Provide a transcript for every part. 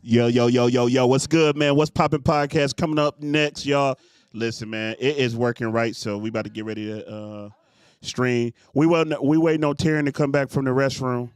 Yo. What's good, man? What's poppin' podcast coming up next, y'all? Listen, man, it is working right, so we about to get ready to stream. We waiting on Taryn to come back from the restroom.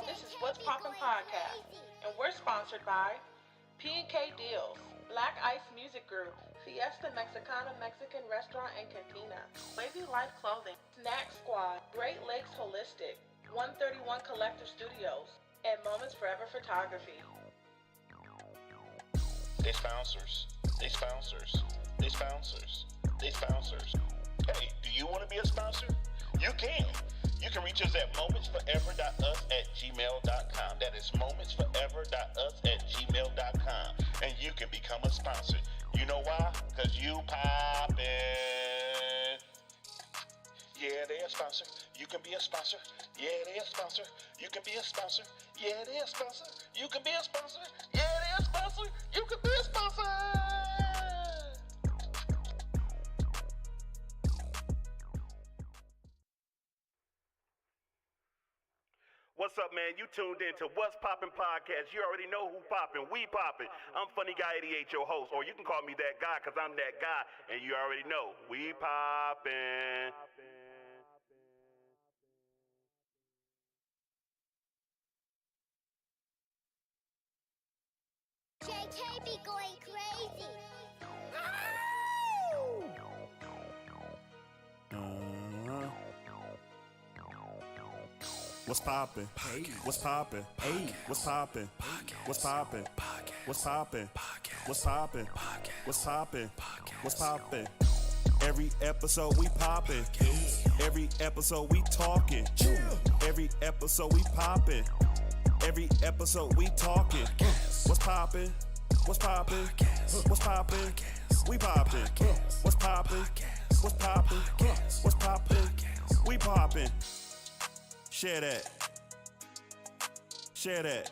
This is What's Poppin' Podcast, and we're sponsored by P&K Deals, Black Ice Music Group, Fiesta Mexicana Mexican Restaurant and Cantina, Wavy Life Clothing, Snack Squad, Great Lakes Holistic, 131 Collector Studios, and Moments Forever Photography. They sponsors. Hey, do you want to be a sponsor? You can. You can reach us at momentsforever.us@gmail.com. That is momentsforever.us@gmail.com. And you can become a sponsor. You know why? Because you poppin'. Yeah, they're a sponsor. You can be a sponsor. Yeah, they're a sponsor. You can be a sponsor. Yeah, they're a sponsor. You can be a sponsor. Yeah, they're a sponsor. You can be a sponsor. What's up, man? You tuned in to What's Poppin' Podcast. You already know who poppin'. We poppin'. I'm Funny Guy 88, your host. Or you can call me that guy, because I'm that guy. And you already know. We poppin'. JK be going crazy. What's poppin'? What's poppin'? What's poppin'? What's poppin'? What's poppin'? What's poppin'? What's poppin'? What's poppin'? Every episode we poppin'. Every episode we talkin'. Every episode we poppin'. Every episode we talkin'. What's poppin'? What's poppin'? What's poppin'? We poppin'. What's poppin'? What's poppin'? What's poppin'? We poppin'. Share that. Share that.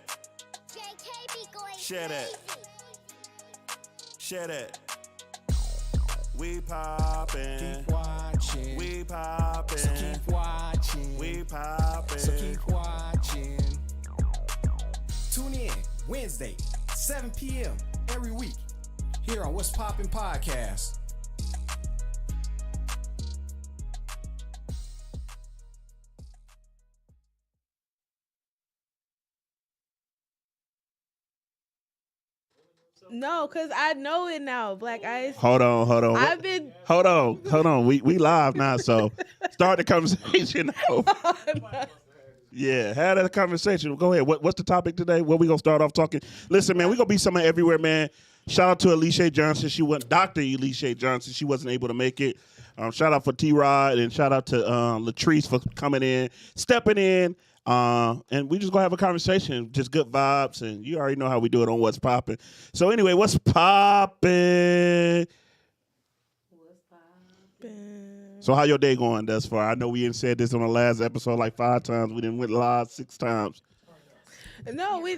JK be going Share crazy. that. Share that. We poppin'. Keep watching. We poppin'. So keep watching. We poppin'. So keep watching. Tune in Wednesday, 7 p.m. every week here on What's Poppin' Podcast. No, because I know it now, Black Ice. Hold on. I've been. Hold on. We live now, so start the conversation over. Yeah, have that conversation. Go ahead. What's the topic today? What we gonna start off talking? Listen, man, we gonna be somewhere everywhere, man. Shout out to Alicia Johnson. Dr. Alicia Johnson. She wasn't able to make it. Shout out for T-Rod and shout out to Latrice for coming in, stepping in. And we just gonna have a conversation, just good vibes, and you already know how we do it on What's Poppin'. So anyway, what's poppin'? So how your day going thus far? I know we didn't said this on the last episode like 5 times. We didn't went live 6 times. No, we.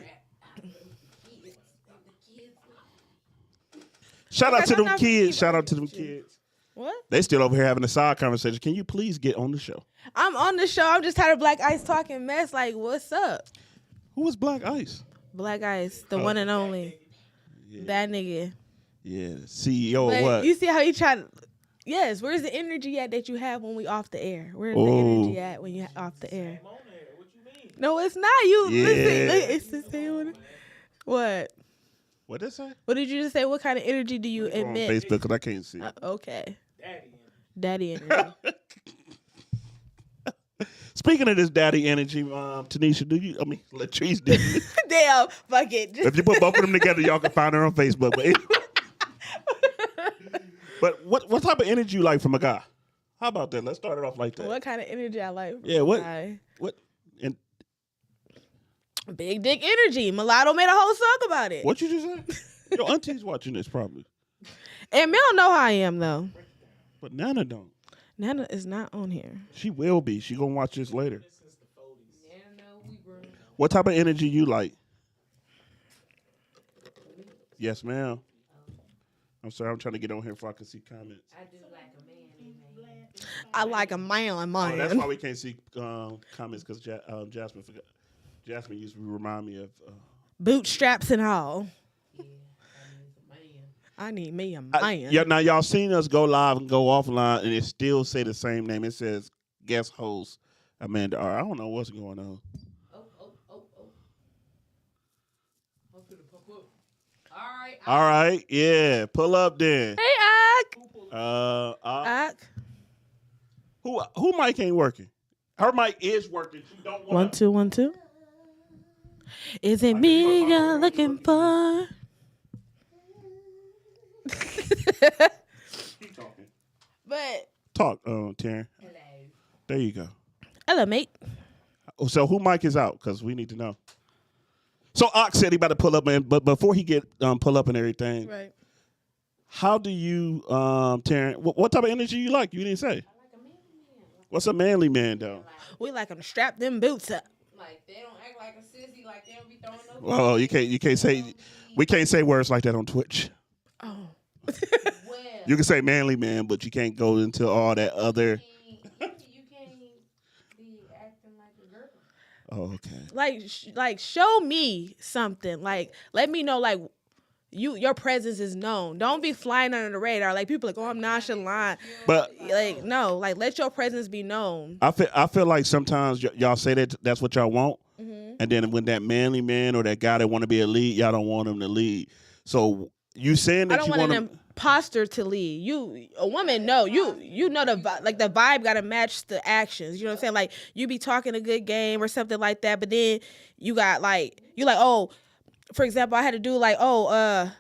Shout out Because to I'm them not gonna kids. keep Shout out to arguing them with you. kids. What? They still over here having a side conversation. Can you please get on the show? I'm on the show. I'm just tired of Black Ice talking mess. Like, what's up? Who is Black Ice? Black Ice, the one and only. That nigga. Yeah, CEO But of what? you see how he tried. Yes, where's the energy at that you have when we off the air? Where's the Oh. energy at when you off the air? No, it's not. You Yeah. listen. It's the same. What? What did they say? What did you just say? What kind of energy do you On emit? Facebook, because I can't see. Okay. Daddy energy. Speaking of this daddy energy, Tanisha, Latrice did. Damn, fuck it. If you put both of them together, y'all can find her on Facebook. But what type of energy you like from a guy? How about that? Let's start it off like that. What kind of energy I like? Yeah, what? Guy? What? And Big dick energy. Mulatto made a whole song about it. what you just said? Your auntie's watching this probably, And Mel know how I am though. but Nana don't. Nana is not on here. She will be. She gonna watch this later. What type of energy you like? Yes, ma'am. I'm sorry, I'm trying to get on here before I can see comments. I like a man, man. Oh, that's why we can't see comments, because Jasmine forgot. Jasmine used to remind me of. Bootstraps and all. I need me a man. Yeah, now y'all seen us go live and go offline, and it still say the same name. It says guest host Amanda R. I don't know what's going on. All right, yeah, pull up then. Hey, Ak. Ak. Ak. Who mic ain't working? Her mic is working. She don't want 1 2 1 2. Is it me you're looking for? Keep talking. But Talk, Taryn. Hello. There you go. hello, mate. So who mic is out? Because we need to know. So Ox said he about to pull up, man. But before he get pull up and everything, Right. how do you, Taryn? What type of energy you like? You didn't say. What's a manly man though? We like them to strap them boots up. Like they don't act like a sissy, like they don't be throwing no. Well, you can't say, we can't say words like that on Twitch. Oh. Well, You can say manly man, but you can't go into all that other. you can't be acting like a girl. Oh, okay. like show me something. Like let me know like your presence is known. Don't be flying under the radar. Like people like, oh, I'm nonchalant. But Like no, like let your presence be known. I feel like sometimes y'all say that's what y'all want, and then when that manly man or that guy that want to be a lead, y'all don't want him to lead. So you saying I that don't you want want an imposter to lead. You a woman, no. You know the vibe gotta match the actions. You know what I'm saying? Like you be talking a good game or something like that, but then you got like oh, for example, I had to do like, I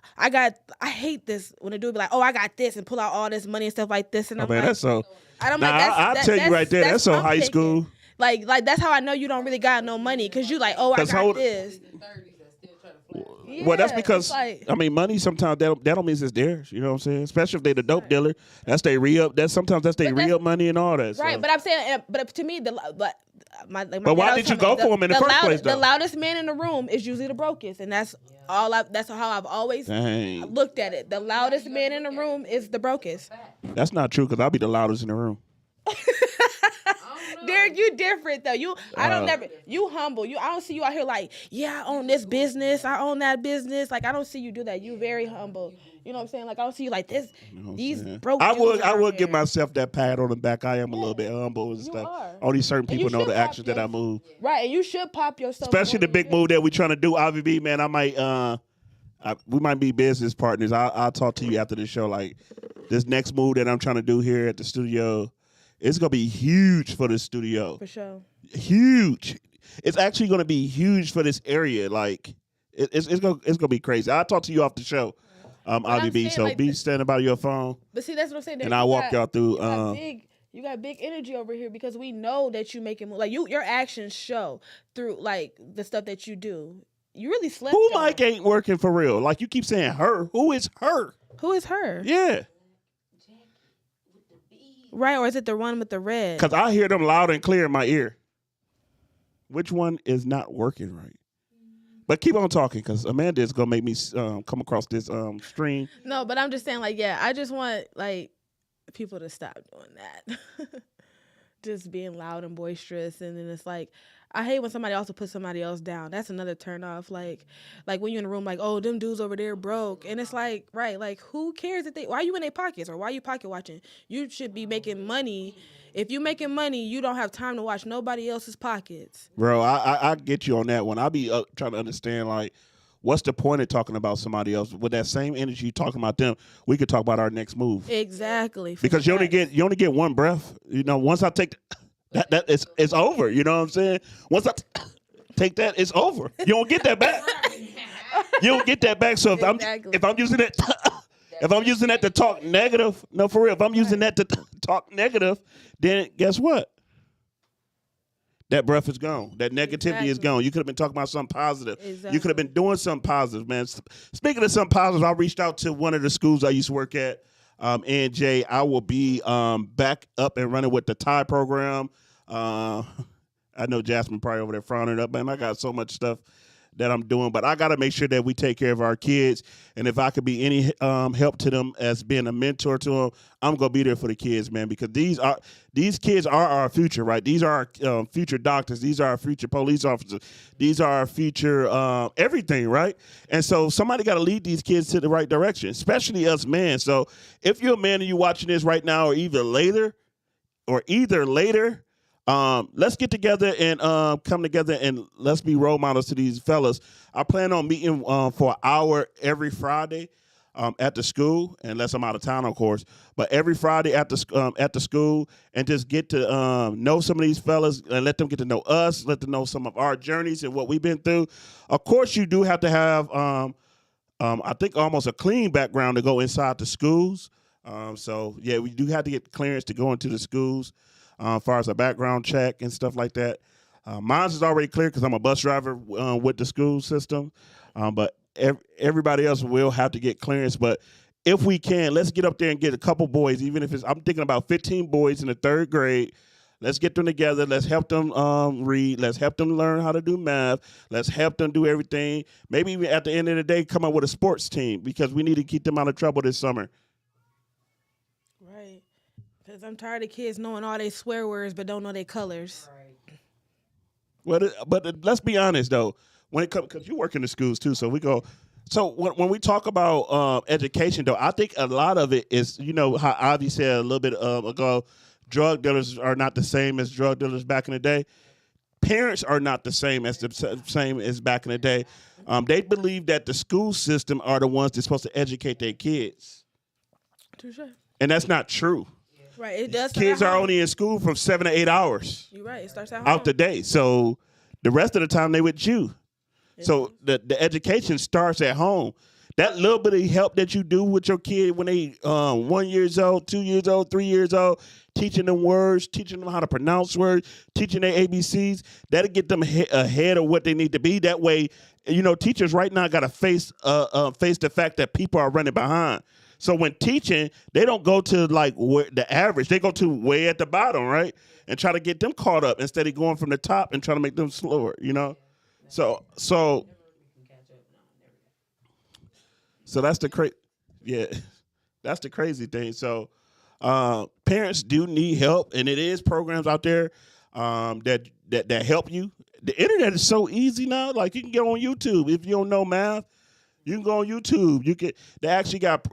hate this when a dude be like, oh, I got this and pull out all this money and stuff like this, and I'm man, like, that's so. I'm Nah, like, I'll tell you right there, that's so pump high faking. school. Like that's how I know you don't really got no money, cause you like, oh, I 'Cause got hold- this. The 30s that still try to fly. Well, that's Yeah, because it's like, I mean, money sometimes that don't mean it's theirs. You know what I'm saying? Especially if they the dope dealer, that's they re-up. Sometimes that's they But that's- re-up money and all that. right, so. but I'm saying, but to me, But why did you go for him in the first place, though? The loudest man in the room is usually the brokest, and that's that's how I've always Dang, looked at it. The loudest man in the room is the brokest. that's not true because I'll be the loudest in the room. Derek, you different though. You humble. I don't see you out here like, yeah, I own this business, I own that business. Like I don't see you do that. You very humble. You know what I'm saying? Like I don't see you like this. You know what I'm These saying? broke. I dudes out would give here. myself that pat on the back. I am a little bit humble and stuff. are. Only certain And you people know should the pop actions that I your- move. Right, and you should pop yourself. Especially the on big move that we trying to do. IVB, man, I might we might be business partners. I'll talk to you after the show. Like this next move that I'm trying to do here at the studio, it's gonna be huge for the studio. for sure. Huge. It's actually gonna be huge for this area. Like it's gonna be crazy. I'll talk to you off the show. IVB. saying, So like, be standing by your phone, But see, that's what I'm saying. and Derek. I'll You walk got- y'all through. You got big energy over here because we know that you making like your actions show through like the stuff that you do. You really slept. Who on. mic ain't working for real? Like you keep saying her. Who is her? Who is her? Yeah. Right, or is it the one with the red? Because I hear them loud and clear in my ear. Which one is not working right? But keep on talking, because Amanda is going to make me come across this stream. No, but I'm just saying, like, yeah, I just want, like, people to stop doing that. Just being loud and boisterous. And then it's like, I hate when somebody also puts somebody else down. That's another turn off. Like when you're in a room, like, oh, them dudes over there broke. And it's like, right, like, who cares why are you in their pockets, or why are you pocket watching? You should be making money. If you're making money, you don't have time to watch nobody else's pockets. Bro, I get you on that one. I be trying to understand, like, what's the point of talking about somebody else? With that same energy you talking about them, we could talk about our next move. Exactly. Because you only get one breath. You know, once I take that it's over. You know what I'm saying? Once I take that, it's over. You don't get that back. You don't get that back. So if I'm using that if I'm using that to talk negative, no, for real, if I'm using that to talk negative, then guess what? That breath is gone. That negativity is gone. You could have been talking about something positive. Exactly. You could have been doing something positive, man. Speaking of something positive, I reached out to one of the schools I used to work at, and Jay, I will be back up and running with the Thai program. I know Jasmine probably over there frowning up, man. I got so much stuff that I'm doing, but I got to make sure that we take care of our kids. And if I could be any help to them as being a mentor to them, I'm gonna be there for the kids, man. Because these kids are our future, right? These are our future doctors. These are our future police officers. These are our future everything, right? And so somebody got to lead these kids to the right direction, especially us men. So if you're a man and you're watching this right now, or either later. Let's get together and come together and let's be role models to these fellas. I plan on meeting for an hour every Friday at the school, unless I'm out of town, of course. But every Friday at the school, and just get to know some of these fellas and let them get to know us, let them know some of our journeys and what we've been through. Of course, you do have to have, I think, almost a clean background to go inside the schools. So, yeah, we do have to get clearance to go into the schools. As far as a background check and stuff like that. Mine's is already clear because I'm a bus driver with the school system. But everybody else will have to get clearance. But if we can, let's get up there and get a couple boys, even if I'm thinking about 15 boys in the 3rd grade. Let's get them together. Let's help them read. Let's help them learn how to do math. Let's help them do everything. Maybe even at the end of the day, come up with a sports team, because we need to keep them out of trouble this summer. Because I'm tired of kids knowing all their swear words but don't know their colors. Right. Well, but let's be honest, though. When it comes, because you work in the schools, too, so we go. So when we talk about education, though, I think a lot of it is, you know, how Audrey said a little bit ago, drug dealers are not the same as drug dealers back in the day. Parents are not the same as back in the day. They believe that the school system are the ones that's supposed to educate their kids. Touche. And that's not true. Right, it does. Kids are only in school from 7 to 8 hours. You're right. It starts at home. Out the day. So the rest of the time they with you. So the education starts at home. That little bit of help that you do with your kid when they 1 year old, 2 years old, 3 years old, teaching them words, teaching them how to pronounce words, teaching their ABCs, that'll get them ahead of what they need to be. That way, you know, teachers right now got to face the fact that people are running behind. So when teaching, they don't go to like the average. They go to way at the bottom, right? And try to get them caught up instead of going from the top and trying to make them slower, you know? So that's the that's the crazy thing. So parents do need help, and it is programs out there that help you. The internet is so easy now. Like, you can get on YouTube if you don't know math. You can go on YouTube. They actually got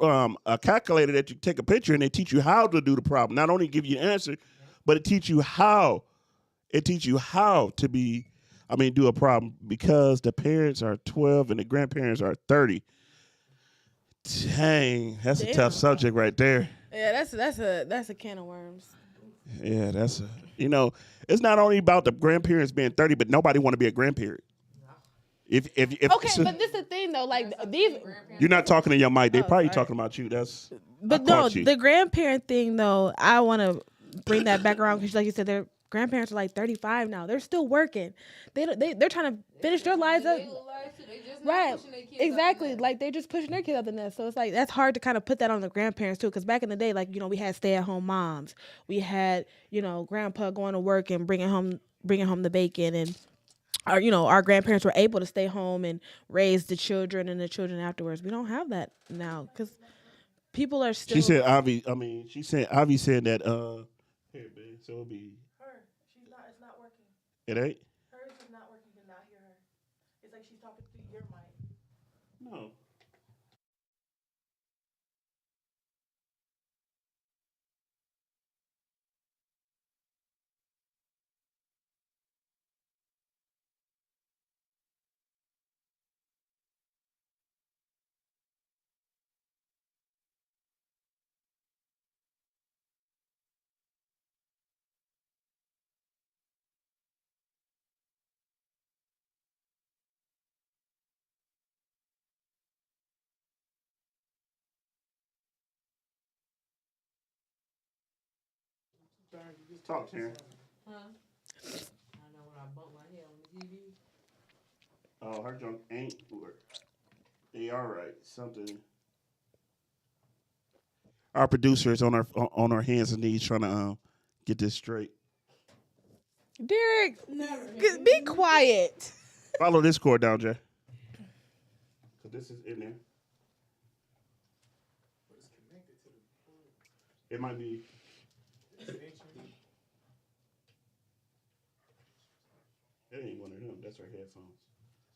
a calculator that you take a picture and they teach you how to do the problem. Not only give you an answer, but it teach you how. It teach you how to do a problem, because the parents are 12 and the grandparents are 30. Dang, that's a tough subject right there. Yeah, that's a can of worms. Yeah, it's not only about the grandparents being 30, but nobody want to be a grandparent. If okay, but this is the thing though, like these. You're not talking to your mic. They probably talking about you. But no, the grandparent thing though, I want to bring that back around because, like you said, they're grandparents are like 35 now. They're still working. They're trying to finish their lives up. Right. Exactly. Like they're just pushing their kids up the nest. So it's like that's hard to kind of put that on the grandparents too. Because back in the day, like we had stay-at-home moms. We had grandpa going to work and bringing home the bacon, and our grandparents were able to stay home and raise the children and the children afterwards. We don't have that now because people are still. She said Avi. Avi said that. Here, babe. So it'll be. Her. She's not. It's not working. It ain't. Hers is not working. You cannot hear her. It's like she's talking through your mic. No. Just talk, Karen. Huh? I know when I bump my head on the TV. Oh, her junk ain't work. They all right. Something. Our producer is on our hands and knees trying to get this straight. Derek, be quiet. Follow this cord down, Jay. So this is in there. It might be. That ain't one of them. That's our headphones.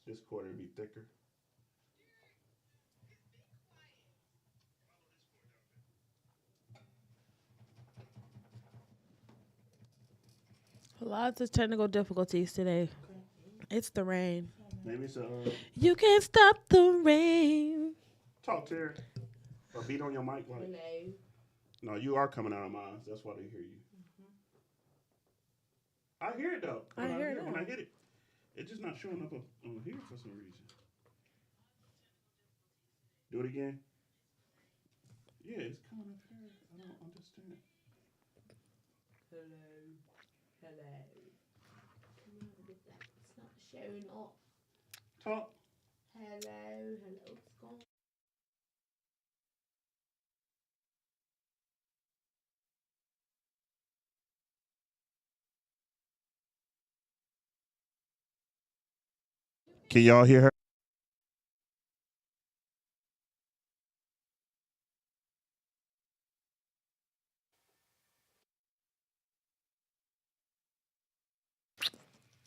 This cord would be thicker. Lots of technical difficulties today. It's the rain. Maybe it's You can't stop the rain. talk to her. Or beat on your mic. Like, Hello. no, you are coming out of mine. That's why they hear you. I hear it though. I hear it when now. I hit it. It's just not showing up on here for some reason. Do it again. Yeah, it's coming up here. I don't understand. Hello. It's not showing up. Talk. Hello. What's going on? Can y'all hear her?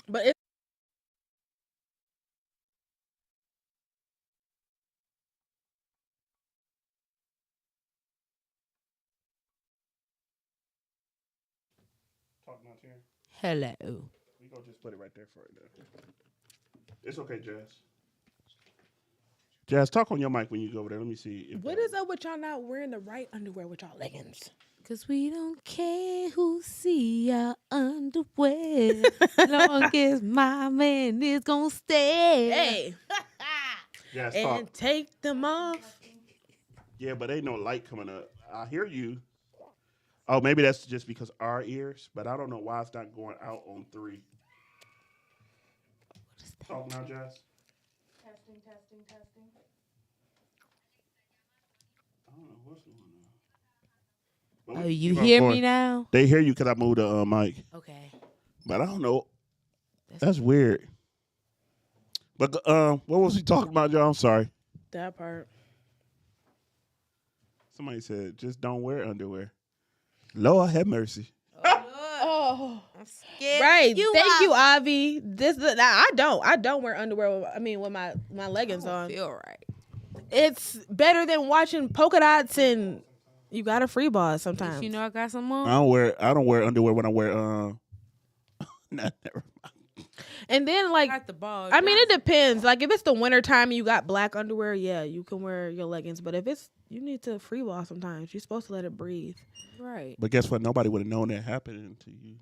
But it. Talk not here. Hello. We gonna just put it right there for it now. It's okay, Jazz. Jazz, talk on your mic when you go over there. Let me see. What is up with y'all not wearing the right underwear with y'all leggings? Cause we don't care who see our underwear. Long as my man is gonna stay. Hey, Jazz, and talk. take them off. Yeah, but ain't no light coming up. I hear you. Oh, maybe that's just because our ears, but I don't know why it's not going out on 3. Talk now, Jazz. Testing. I don't know what's going on. But Oh, we you keep on hear going. me now? They hear you because I moved the mic, Okay. but I don't know. That's weird. But what was he talking about, y'all? I'm sorry. That part. Somebody said just don't wear underwear. Lord have mercy. Oh, I'm scared. right. Thank you, Avi. I don't wear underwear. With my leggings on. Feel right. It's better than watching polka dots, and you got a free ball sometimes. You know I got some more. I don't wear underwear when I wear never mind. And then I got the ball. it depends. Like if it's the winter time and you got black underwear, yeah, you can wear your leggings. But if you need to free ball sometimes. You're supposed to let it breathe. Right. But guess what? Nobody would have known that happening to you.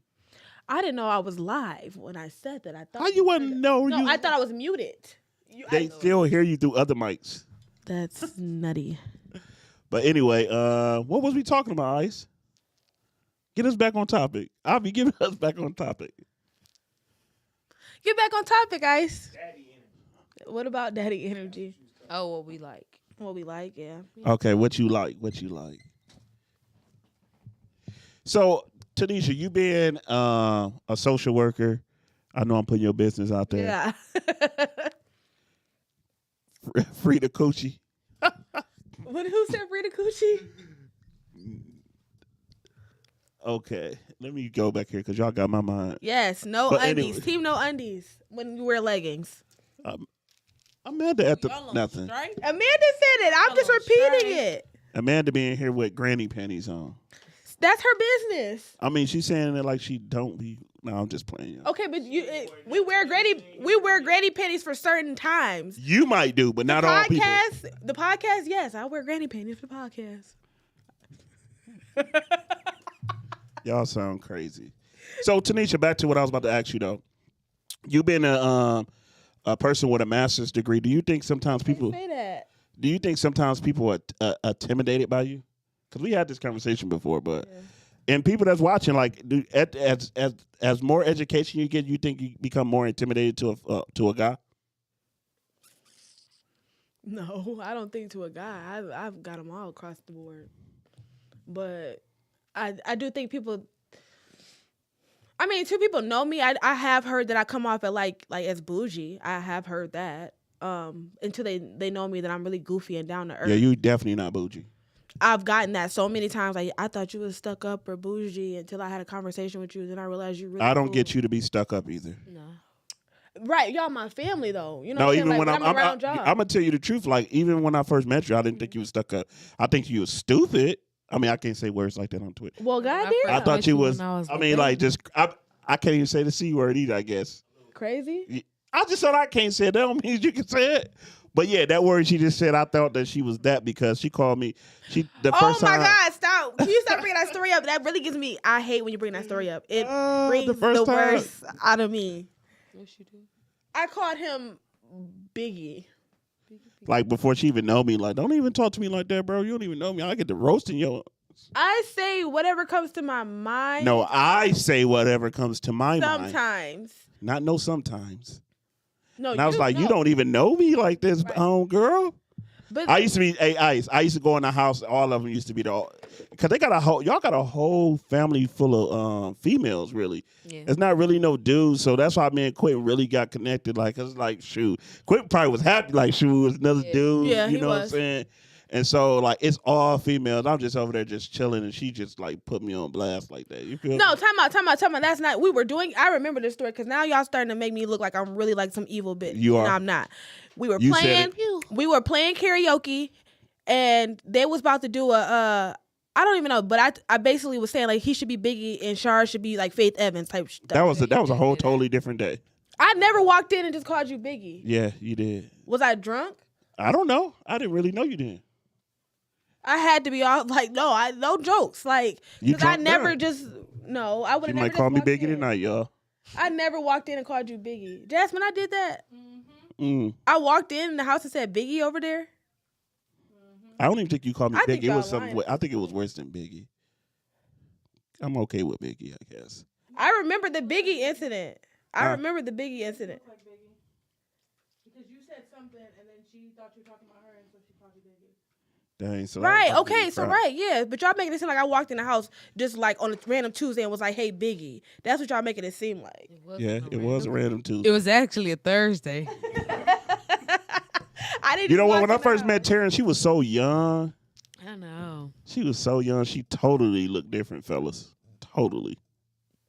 I didn't know I was live when I said that. I thought How you wouldn't know? No, you? I thought I was muted. They still hear you through other mics. That's nutty. But anyway, what was we talking about, Ice? Get us back on topic. I'll be giving us back on topic. Get back on topic, Ice. What about daddy energy? Oh, what we like. What we like, yeah. Okay, what you like? So, Tanisha, you being a social worker, I know I'm putting your business out there. Yeah. Frida Coochie. Who said Rita Coochie? Okay, let me go back here because y'all got my mind. Yes, no But undies. anyway. Team no undies when you wear leggings. Amanda at the Y'all on nothing. strike? Amanda said it. I'm just repeating it. Amanda being here with granny panties on. That's her business. I mean, she's saying it like she don't be. No, I'm just playing. Okay, but we wear granny panties for certain times. You might do, but not all people. The podcast, yes, I wear granny panties for the podcast. Y'all sound crazy. So, Tanisha, back to what I was about to ask you though. You being a person with a master's degree, do you think sometimes people Say that. do you think sometimes people are intimidated by you? Because we had this conversation before, but and people that's watching, like, as more education you get, you think you become more intimidated to a guy? No, I don't think to a guy. I've got them all across the board, but I do think people. I mean, two people know me. I have heard that I come off at like as bougie. I have heard that. Until they know me that I'm really goofy and down to earth. Yeah, you definitely not bougie. I've gotten that so many times. Like, I thought you was stuck up or bougie until I had a conversation with you. Then I realized you really. I don't cool. get you to be stuck up either. No. Right, y'all my family though. You know. No, what I'm even saying? when Like, I'm around y'all. I'm gonna tell you the truth. Like, even when I first met you, I didn't think you was stuck up. I think you was stupid. I mean, I can't say words like that on Twitter. Well, goddamn. I thought you was. I mean, like, just I can't even say the C word either. I guess. Crazy. I just said I can't say it. That don't mean you can say it. But yeah, that word she just said, I thought that she was that because she called me. The Oh first my time. God! Stop! Can you stop bringing that story up? That really gives me. I hate when you bring that story up. It brings the the, first time. worst out of me. What you do? I called him Biggie. Like before she even know me, like don't even talk to me like that, bro. You don't even know me. I get to roasting your. I say whatever comes to my mind. No, I say whatever comes to my mind. Sometimes. Not no sometimes. No, And I was like, you don't even know me like this, girl. But I used to be Ice. I used to go in the house. All of them used to be because they got y'all got a whole family full of females. Really, it's not really no dudes. So that's why me and Quentin really got connected. Like, it's like shoot, Quentin probably was happy. Like, shoot, was another dude. Yeah, you he know what I'm was. saying? And so like it's all females. I'm just over there just chilling, and she just like put me on blast like that. You feel no, me? time out. That's not. We were doing. I remember this story because now y'all starting to make me look like I'm really like some evil bitch. You are. No, I'm not. We were You playing. said it. We were playing karaoke, and they was about to do a. I don't even know, but I basically was saying like he should be Biggie and Shar should be like Faith Evans type stuff. That was a whole totally different day. I never walked in and just called you Biggie. Yeah, you did. Was I drunk? I don't know. I didn't really know you did. I had to be all like, no jokes, like You because I drunk never now. just I would She have. might call me Biggie tonight, y'all. I never walked in and called you Biggie. Jasmine, I did that. Mm. I walked in the house and said Biggie over there. I don't even think you called me I think Biggie. It was y'all something. lying. I think it was worse than Biggie. I'm okay with Biggie, I guess. I remember the Biggie incident. Huh? Remember the Biggie incident. Because you said something and then she thought you were talking about her and so she called you Biggie. Dang, so Right, that was okay, so crap. right, yeah. But y'all making it seem like I walked in the house just like on a random Tuesday and was like, hey, Biggie. That's what y'all making it seem like. Yeah, it was a random too. It was actually a Thursday. I didn't You know what? walk When I in the first house. met Taryn, she was so young. I know. She was so young. She totally looked different, fellas. Totally.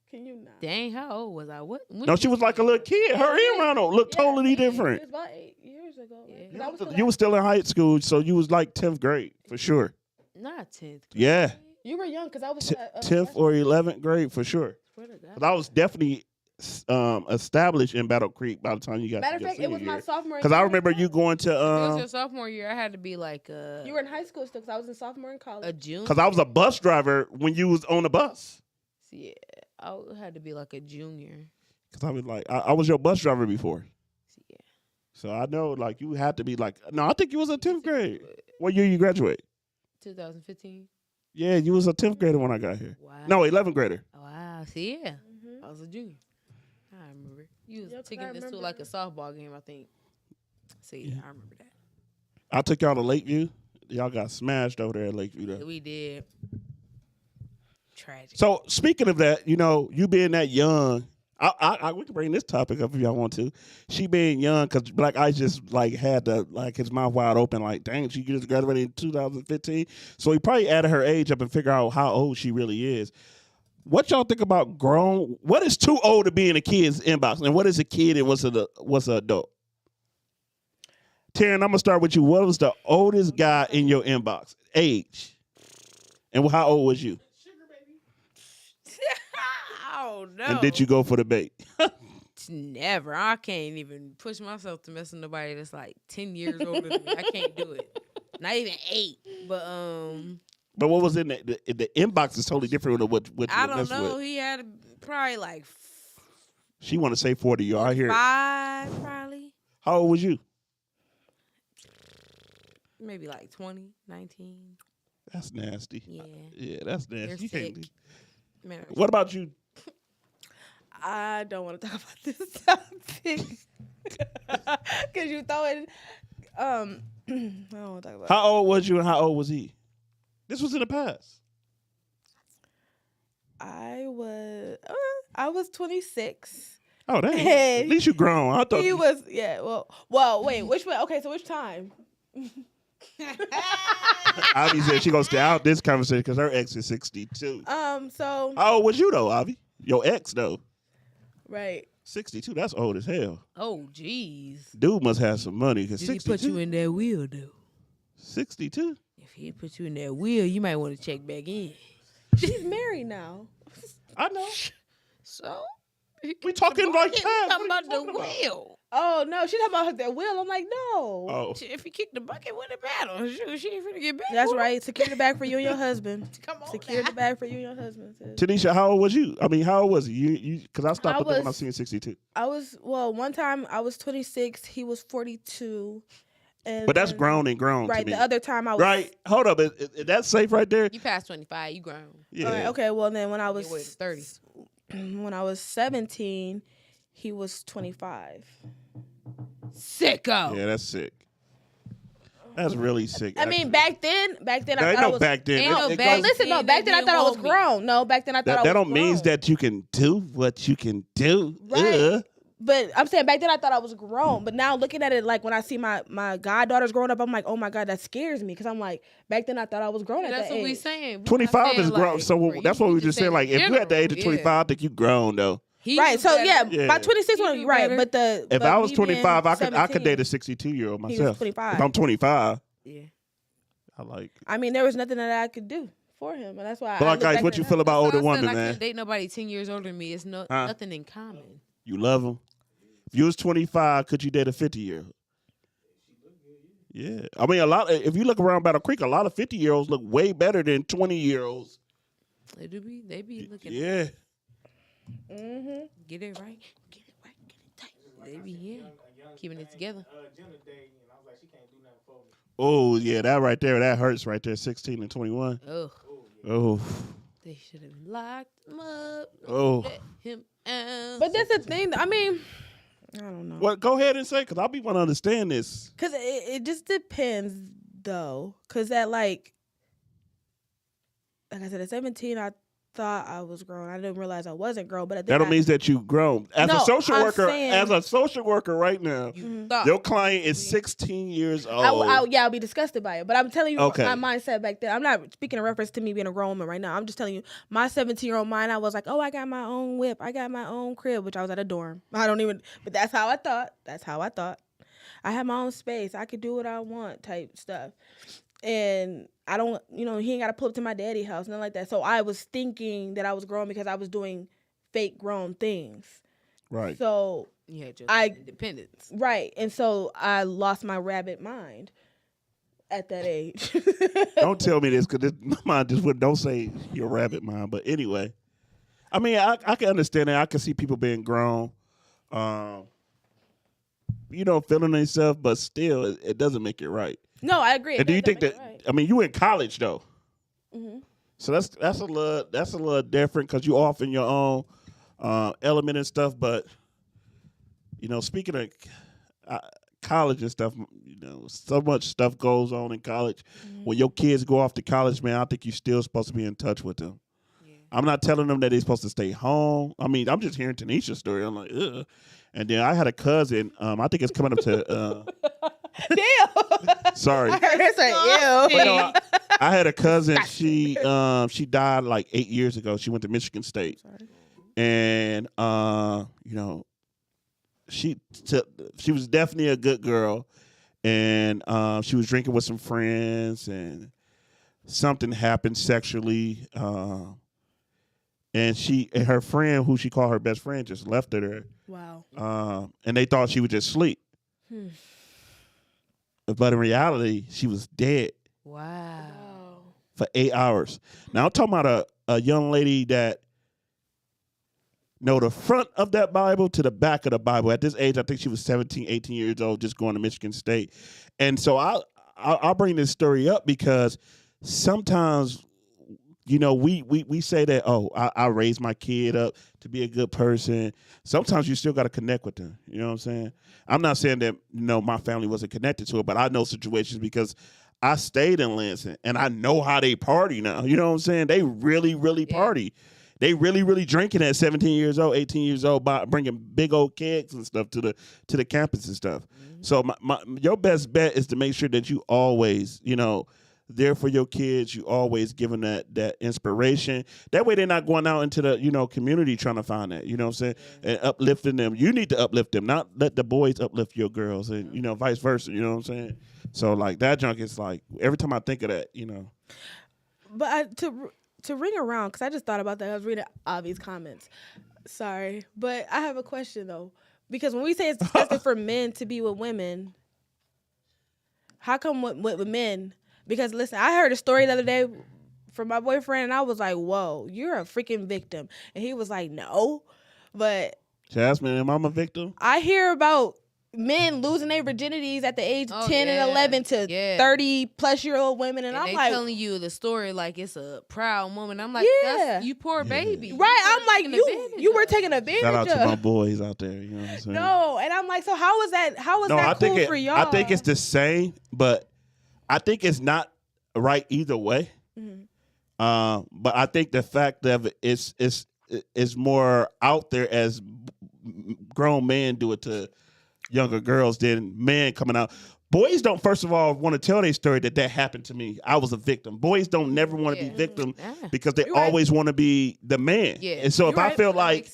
Can you not? Dang, how old was I? What? when No, she was like a little kid. Her hair around looked totally It different. was about 8 years ago. Right? Yeah. 'Cause I was still You was still in high school, so you was like 10th grade for sure. Not 10th. Yeah, you were young because I was 10th or 11th grade for sure. Swear to God. 'Cause I was definitely established in Battle Creek by the time you got Matter to of your fact, it was senior my year. sophomore year. Because I remember you going If it was to your sophomore year, I had to be like You were in high school still because I was in sophomore in college. a June. because I was a bus driver when you was on the bus. Yeah, I had to be like a junior. Because I was like, I was your bus driver before. Yeah. So I know like you had to be like, no, I think you was in 10th grade. What year you graduate? 2015. Yeah, you was a 10th grader when I got here. Wow. No, 11th grader. Wow. See, yeah. I was a junior. I remember. You was Yep, I taking us to remember. like a softball game, I think. See, I remember that. I took y'all to Lakeview. Y'all got smashed over there at Lakeview. Though. We did. Tragic. So speaking of that, you being that young, we can bring this topic up if y'all want to. She being young, because Black Ice just like had his mouth wide open, like, dang, she just graduated in 2015. So he probably added her age up and figure out how old she really is. What y'all think about grown? What is too old to be in a kid's inbox, and what is a kid and what's an adult? Taryn, I'm gonna start with you. What was the oldest guy in your inbox? Age, and how old was you? Oh no. And did you go for the bait? Never. I can't even push myself to mess with nobody that's like 10 years older than me. I can't do it. Not even 8. But But what was in the inbox is totally different than what I you don't mess know. with. He had probably like She want to say 40. Y'all, I hear it. 5 probably. How old was you? Maybe like 20, 19. That's nasty. Yeah. Yeah, that's nasty. They're You can't sick. do- Man, What about you? I don't want to talk about this topic because you throw it. I don't want to talk about. How old was you and how old was he? This was in the past. I was 26. Oh, dang. Hey. At least you grown. I thought He was Well, wait. Which one? Okay, so which time? Avi said she gonna stay out this conversation because her ex is 62. So How old was you though, Avi? Your ex though. right. 62. That's old as hell. oh, jeez. Dude must have some money because Did he put 62. you in that wheel, though? 62. If he put you in that wheel, you might want to check back in. She's married now. I know. So? We talking like that. Talking What about are you the talking about? wheel. Oh no, she's talking about that will. I'm like, no. Oh, If he kicked the bucket, what it matter? Shoot, she ain't finna get back. That's with him. right. Secure the bag for you and your husband. Come on. Secure the bag for you and your husband. sis. Tanisha, how old was you? I mean, how old was he? You? Because I stopped I at the when I was- seen 62. One time I was 26. He was 42. And But that's then- grown and grown. Right. to me. The other time I was Right. Hold up. Is that safe right there? You passed 25, you grown. Yeah. All right, okay. Well, then when I was Your weight is 30. when I was 17, he was 25. Sicko. Yeah, that's sick. That's really sick. I mean, back then There I ain't thought I no was. back then. Ain't no It back goes- Listen, no, then back then I they thought I was won't be. grown. No, back then I thought I was that don't grown. means that you can do what you can do. Right. But I'm saying back then I thought I was grown. But now looking at it, like when I see my goddaughters growing up, I'm like, oh my God, that scares me. Because I'm like, back then I thought I was grown at That's that what we age. saying. We 25 not is saying, grown. like, So for that's you. what we We just saying said. Like, if you at the age of general, 25, I think you grown though. He Right. was So better. yeah, Yeah. by 26, You well, do right. better. But If I was me being 25, I could 17, date a 62-year-old He was myself. 25. If I'm 25, Yeah. I like. I mean, there was nothing that I could do for him, and that's why. But I like, look guys, back what at you it feel now. about older So I said women, I man? couldn't date nobody 10 years older than me. It's nothing in common. You love them. If you was 25, could you date a 50-year-old? Yeah, I mean, if you look around Battle Creek, a lot of 50-year-olds look way better than 20-year-olds. They be looking. Yeah, Mm-hmm. Get it right. Get it right. Get it tight. They be keeping it together. oh yeah, that right there, that hurts right there. 16 and 21. Ugh. Oh, They should have locked him up. oh. Let him out. But that's the thing. I mean, I don't know. Well, go ahead and say, because I'll be want to understand this. Cause it just depends though. Cause like I said, at 17, I thought I was grown. I didn't realize I wasn't grown. But I think That don't mean that you grown. As a No, social I'm worker, saying- as a social worker right now, You thought. your client is 16 years old. I'll be disgusted by it. But I'm telling you Okay. my mindset back then. I'm not speaking in reference to me being a grown woman right now. I'm just telling you my 17-year-old mind. I was like, oh, I got my own whip. I got my own crib, which I was at a dorm. But that's how I thought. I had my own space. I could do what I want type stuff. And I don't, he ain't got to pull up to my daddy's house, nothing like that. So I was thinking that I was grown because I was doing fake grown things. Right. So, You had your independence. right. And so I lost my rabbit mind at that age. Don't tell me this, because my mind just wouldn't. Don't say your rabbit mind. But anyway, I mean, I can understand that. I can see people being grown, feeling themselves, but still, it doesn't make it right. No, I agree. And do you think that? I mean, you in college though. Mm-hmm. So that's a little different because you off in your own element and stuff. But speaking of college and stuff, so much stuff goes on in college. When your kids go off to college, man, I think you're still supposed to be in touch with them. Yeah. I'm not telling them that they're supposed to stay home. I mean, I'm just hearing Tanisha's story. I'm like, ugh. And then I had a cousin. I think it's coming up to. Damn. Sorry. I heard her say, ew. But I had a cousin. She died like 8 years ago. She went to Michigan State, and she was definitely a good girl, and she was drinking with some friends, and something happened sexually, and her friend, who she called her best friend, just left her there. Wow. And they thought she would just sleep. But in reality, she was dead. Wow. For 8 hours. Now, I'm talking about a young lady that know the front of that Bible to the back of the Bible. At this age, I think she was 17, 18 years old, just going to Michigan State. And so I'll bring this story up because sometimes, we say that, I raised my kid up to be a good person. Sometimes you still got to connect with them. You know what I'm saying? I'm not saying that, my family wasn't connected to it, but I know situations because I stayed in Lansing and I know how they party now. You know what I'm saying? They really, really party. They really, really drinking at 17 years old, 18 years old, bringing big old kegs and stuff to the campus and stuff. Mm-hmm. So your best bet is to make sure that you always, there for your kids. You always giving that inspiration. That way they're not going out into the, community trying to find that, you know what I'm saying? And uplifting them. You need to uplift them, not let the boys uplift your girls and, vice versa, you know what I'm saying? So like that junk is like, every time I think of that, But to ring around, because I just thought about that. I was reading Avi's comments. Sorry. But I have a question though. Because when we say it's disgusting for men to be with women, how come with men? Because listen, I heard a story the other day from my boyfriend, and I was like, "Whoa, you're a freaking victim," and he was like, "No," but Jasmine, am I a victim? I hear about men losing their virginities at the age of 10 and 11 to 30-plus-year-old women, and I'm they like, telling you the story like it's a proud woman. I'm like, that's you poor baby, right? I'm like, you were taking advantage of. Shout out to my boys out there. You know what I'm saying? No, and I'm like, so how is that? How is that cool for y'all? I think it's the same, but I think it's not right either way. Mm-hmm. But I think the fact of it is more out there as grown men do it to younger girls than men coming out. Boys don't, first of all, want to tell their story that happened to me. I was a victim. Boys don't never want to be victim because they always want to be the man. Yeah. And so if I feel like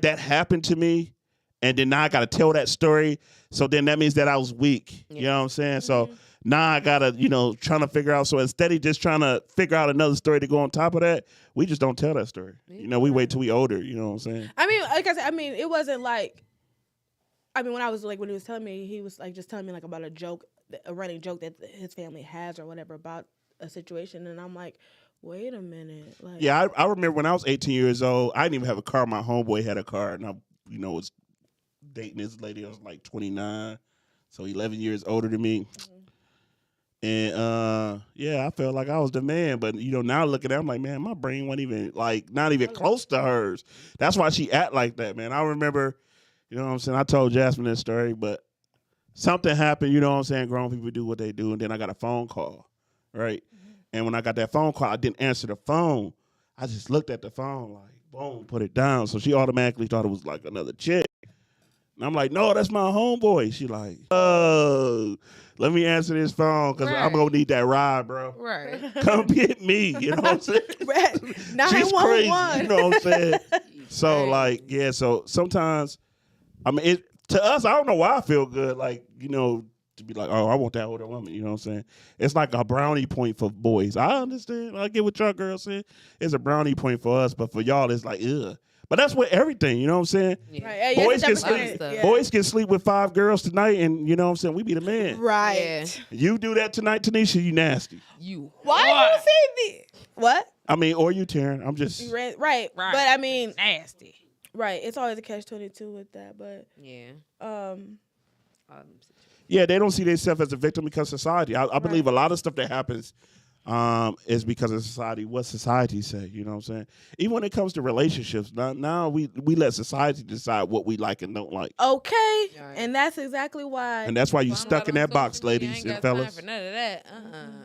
that happened to me, and then now I got to tell that story, so then that means that I was weak. Yeah. You know what I'm saying? So now I got to, trying to figure out. So instead of just trying to figure out another story to go on top of that, we just don't tell that story. We wait till we older. You know what I'm saying? I mean, like I said, it wasn't like, when I was like, when he was telling me, he was like just telling me like about a running joke that his family has or whatever about a situation. And I'm like, wait a minute. Like, yeah, I remember when I was 18 years old, I didn't even have a car. My homeboy had a car, and I, was dating this lady. I was like 29, so 11 years older than me. Mm-hmm. And I felt like I was the man, but now looking at it, I'm like, man, my brain wasn't even not even close to hers. That's why she act like that, man. I remember, you know what I'm saying? I told Jasmine this story, but something happened, you know what I'm saying? Grown people do what they do, and then I got a phone call, right? Mm-hmm. And when I got that phone call, I didn't answer the phone. I just looked at the phone like, boom, put it down. So she automatically thought it was like another chick. And I'm like, no, that's my homeboy. She like, oh, let me answer this phone because I'm going to need that ride, bro. Right. Come get me. You know what I'm saying? Right. She's crazy. You know what I'm saying? So, so sometimes, to us, I don't know why I feel good, to be like, oh, I want that older woman. You know what I'm saying? It's like a brownie point for boys. I understand. I get what y'all girls saying. It's a brownie point for us, but for y'all, it's like, ugh. But that's with everything, you know what I'm saying? Yeah. Right. Boys can sleep with 5 girls tonight, and you know what I'm saying? We be the man. Right. Yeah. You do that tonight, Tanisha, you nasty. Why you say me? What? Or you, Taryn. I'm just... Right. But nasty. Right. It's always a catch-22 with that, but... Yeah. Yeah, they don't see themselves as a victim because society. I believe a lot of stuff that happens is because of society, what society say, you know what I'm saying? Even when it comes to relationships, now we let society decide what we like and don't like. Okay, Right. and that's exactly why. And that's why you I'm stuck not in on that box, social media. I ladies ain't and got time fellas. for none of that.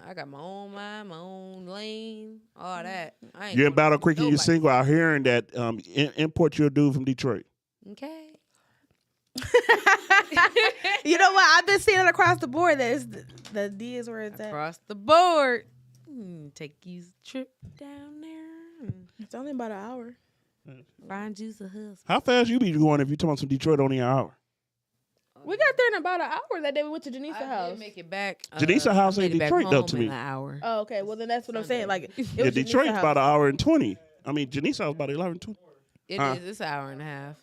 I got my own mind, my own lane, all that. I ain't You're in going Battle to Creek and you're nobody. single out hearing that import your dude from Detroit. Okay. You know what? I've been seeing it across the board. That the D is where it's at. Across the board. Take you a trip down there. It's only about an hour. Find you a husband. How fast you be going if you talking about some Detroit only an hour? We got there in about an hour that day. We went to Janice's I house. did make it back. Janice's house I ain't made it back Detroit, though, home to in me. an hour. Oh, okay. Well, then that's what I'm saying. Like, it Yeah, was Detroit's Janice's about an house. hour and 20. I mean, Janice's house about 11:20. It Huh? is. It's an hour and a half.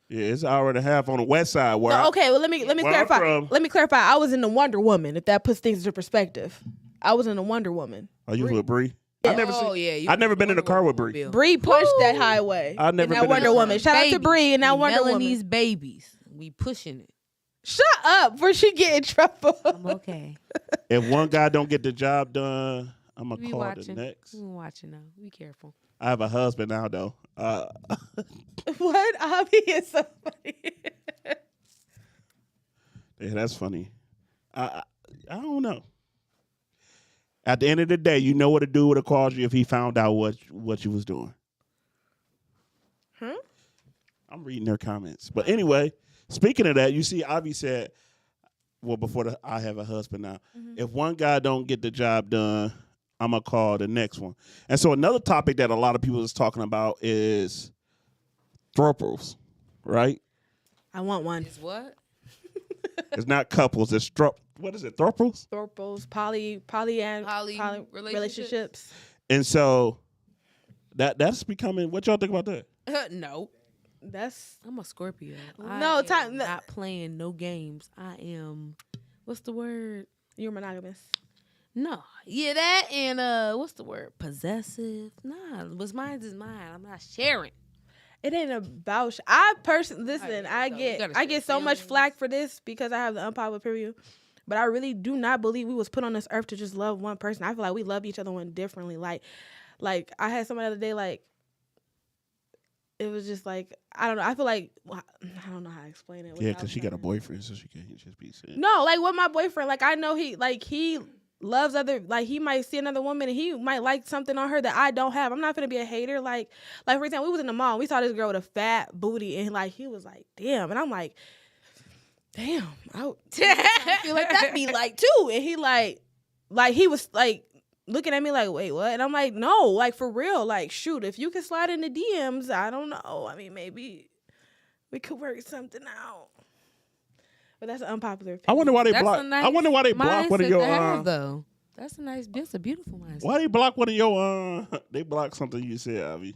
Yeah, it's an hour and a half on the west side. Where No, okay, well let me Where I'm clarify. from. Let me clarify. I was in the Wonder Woman. If that puts things into perspective, I was in the Wonder Woman. Are you with Bree? Yeah. I never Oh, seen. yeah. you I've never been in a Wonder car with Woman Bree. mobile. Bree punched that highway. I've never in that been in Wonder a- Woman. Shout out to Babies. Bree and that We Wonder Melanie's Woman. babies. We pushing it. Shut up, before she get in trouble. I'm okay. If one guy don't get the job done, I'm gonna We call watching. the next. We watching now. Be careful. I have a husband now, though. What? Hobby is so funny. Yeah, that's funny. I don't know. At the end of the day, you know what a dude would have called you if he found out what you was doing. I'm reading their comments. But anyway, speaking of that, you see, Avi said, well, before I have a husband now, if one guy don't get the job done, I'm going to call the next one. And so another topic that a lot of people is talking about is thruples, right? I want one. Is what? It's not couples. It's what is it? Thruples? Thorples, poly relationships. And so that's becoming. What y'all think about that? No. That's I'm a Scorpio. No, I am not playing no games. I am. What's the word? you're monogamous. No. Yeah, that and what's the word? Possessive. Nah, what's mine is mine. I'm not sharing. It ain't about. I personally listen. yeah, I so you get gotta I share get so much feelings. flack for this because I have the unpopular opinion. But I really do not believe we was put on this earth to just love one person. I feel like we love each other one differently. Like I had somebody the other day. Like it was just like I don't know. I feel like I don't know how to explain it. Yeah, without because she got a sounding- boyfriend, so she can't just be saying. No, like with my boyfriend, like I know he loves other, like he might see another woman and he might like something on her that I don't have. I'm not gonna be a hater. Like for example, we was in the mall, we saw this girl with a fat booty and like he was like, damn, and I'm like, damn, I feel like that'd be like too. And he like he was like looking at me like, wait, what? And I'm like, no, like for real, like shoot, if you could slide in the DMs, I don't know. I mean, maybe we could work something out. But that's an unpopular opinion. I wonder why they That's block. a nice I wonder why they block one of mindset your. to have, though. That's a beautiful mindset. Why they block one of your? They block something you said, Avi.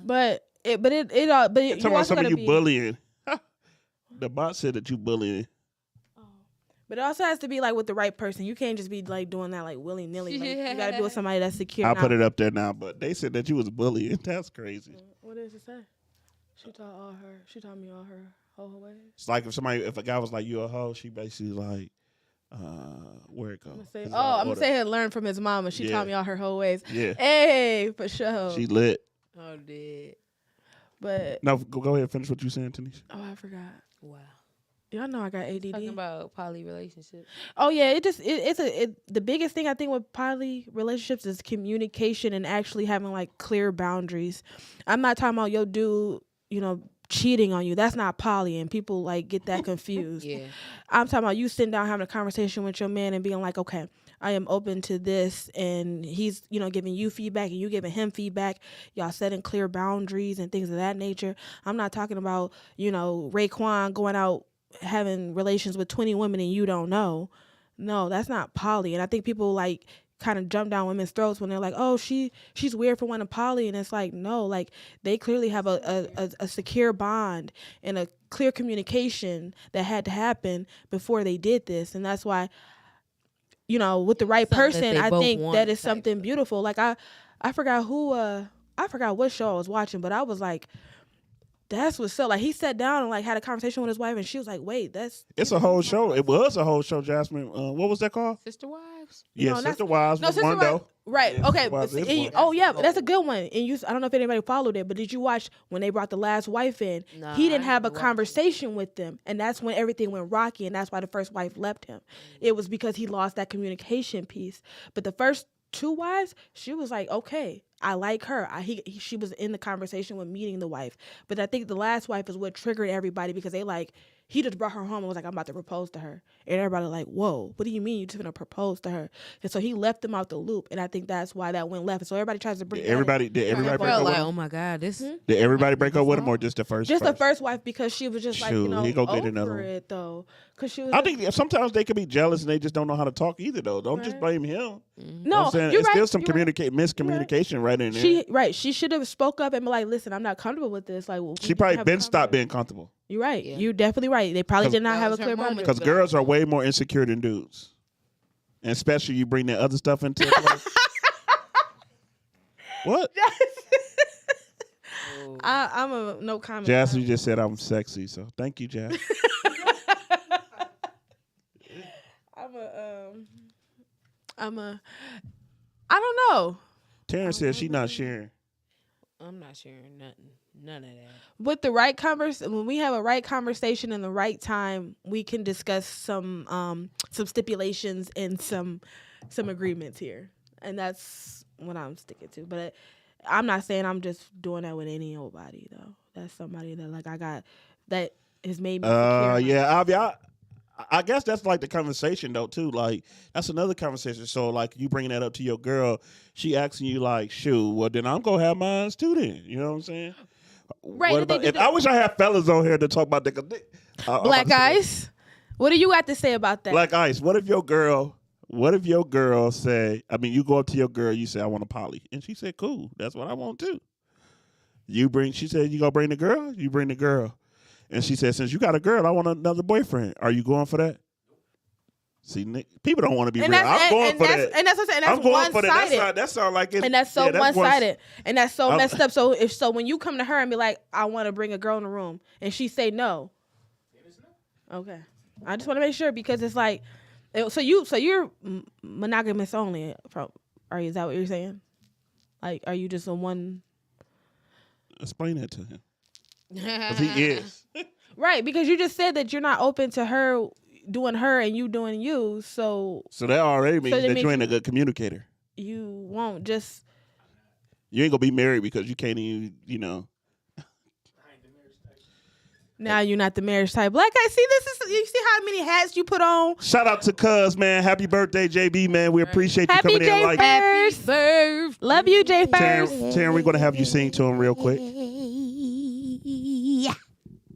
But you Talking also about some of gotta you be, bullying. The bot said that you bullying. but it also has to be like with the right person. You can't just be like doing that like willy nilly. Like, you gotta be with somebody that's secure. I'll Now, put it up there now, but they said that you was bullying. That's crazy. What does it say? She taught me all her whole ways. It's like if a guy was like you a hoe, she basically like, where it goes. I'm gonna say he learned from his mama. She Yeah. taught me all her whole ways. Yeah, Hey, for sure. she lit. Oh, did. But No, go ahead and finish what you saying, Tanisha. I forgot. Wow. Y'all know I got ADD. Talking about poly relationships. Oh yeah, the biggest thing I think with poly relationships is communication and actually having like clear boundaries. I'm not talking about your dude, cheating on you. That's not poly, and people like get that confused. Yeah. I'm talking about you sitting down having a conversation with your man and being like, okay, I am open to this, and he's giving you feedback and you giving him feedback. Y'all setting clear boundaries and things of that nature. I'm not talking about Raekwon going out having relations with 20 women and you don't know. No, that's not poly. And I think people like kind of jump down women's throats when they're like, oh, she's weird for wanting poly. And it's like, no, like they clearly have a secure bond and a clear communication that had to happen before they did this. And that's why, with the right Something that person, they I both think want that is type something stuff. beautiful. Like I forgot what show I was watching, but I was like, That's what's so like. He sat down and like had a conversation with his wife, and she was like, "Wait, It's a whole show. It was a whole show, Jasmine. What was that called? Sister Wives. Yeah, No, Sister Wives. no, was Sister one Wives- though. Right. Yeah, Okay. Sister Wives is one. Oh yeah, that's a good one. And I don't know if anybody followed it, but did you watch when they brought the last wife in? Nah, He didn't I have a didn't watch it. conversation with them, and that's when everything went rocky, and that's why the first wife left him. It was because he lost that communication piece. But the first two wives, she was like, okay, I like her. She was in the conversation with meeting the wife. But I think the last wife is what triggered everybody because he just brought her home and was like, I'm about to propose to her. And everybody like, whoa, what do you mean you just gonna propose to her? And so he left them out the loop. And I think that's why that went left. And so everybody tries to bring Did everybody break Well, up with like, him? oh my God, this. Did everybody break up with him or just the first? just the first wife because she was just like, Shoot, he go get over another one. it though. Because she was I think sometimes they can be jealous and they just don't know how to talk either though. Don't just blame him. You know no, what I'm saying? you're It's right. still some you're right. miscommunication right in there. She should have spoke up and be like, listen, I'm not comfortable with this. Like, well, She probably been stopped being comfortable. You're right. Yeah. You're definitely right. They probably did not That have a was her clear moment. boundary. Because girls are way more insecure than dudes. And especially you bring that other stuff into it. What? I'm a no comment. Jazz, you just said I'm sexy, so thank you, Jazz. I don't know. Terrence said she not sharing. I'm not sharing nothing. None of that. With the right when we have a right conversation in the right time, we can discuss some stipulations and some agreements here, and that's what I'm sticking to. But I'm not saying I'm just doing that with any old body though. That's somebody that like I got that has made me. secure. Yeah, I guess that's like the conversation though too. Like that's another conversation. So like you bringing that up to your girl, she asking you like, "Shoot, well then I'm gonna have mine too then." You know what I'm saying? Right. What about, I wish I had fellas on here to talk about the Black Ice. What do you got to say about that? Black Ice. What if your girl say? I mean, you go up to your girl, you say, "I want a poly," and she said, "Cool, that's what I want too." She said, "You gonna bring the girl?" You bring the girl. And she said, "Since you got a girl, I want another boyfriend. Are you going for that?" See, Nick, people don't want to be real. I'm going for that. And that's what I'm saying. That's I'm going one-sided. for that. That sounds like it's... And that's so yeah, one-sided. And that's so messed up. So when you come to her and be like, I want to bring a girl in the room, and she say no. Okay. I just want to make sure because it's like, so you're monogamous only. Is that what you're saying? Like, are you just a one... Explain that to him. Because he is. Right, because you just said that you're not open to her doing her and you doing you, so that already means that you ain't a good communicator. You won't just... You ain't going to be married because you can't even, Now you're not the marriage type. Black guy, you see how many hats you put on? Shout out to Cuz, man. Happy birthday, JB, man. We appreciate you coming in. Like, Happy birthday. Love you, J First. Taryn, we're going to have you sing to him real quick.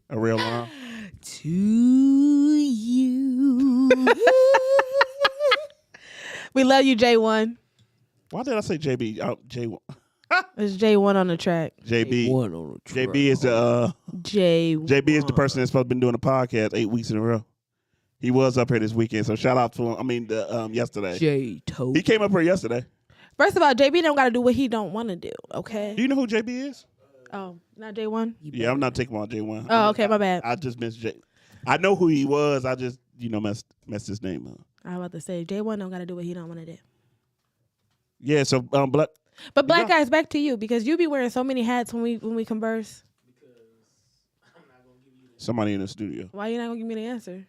A real line. To you. We love you, J1. Why did I say JB? J1. It's J1 on the track. JB. JB is JB is the person that's supposed to been doing the podcast 8 weeks in a row. He was up here this weekend, so shout out to him. I mean, yesterday. J-Toad. He came up here yesterday. First of all, JB don't got to do what he don't want to do, okay? Do you know who JB is? Oh, not J1? Yeah, I'm not taking on J1. Oh, okay, my bad. I just missed J. I know who he was. I just, messed his name up. I was about to say, J1 don't got to do what he don't want to do. Yeah, so Black. But Black guys, back to you because you be wearing so many hats when we converse. Somebody in the studio. Why you not gonna give me the answer?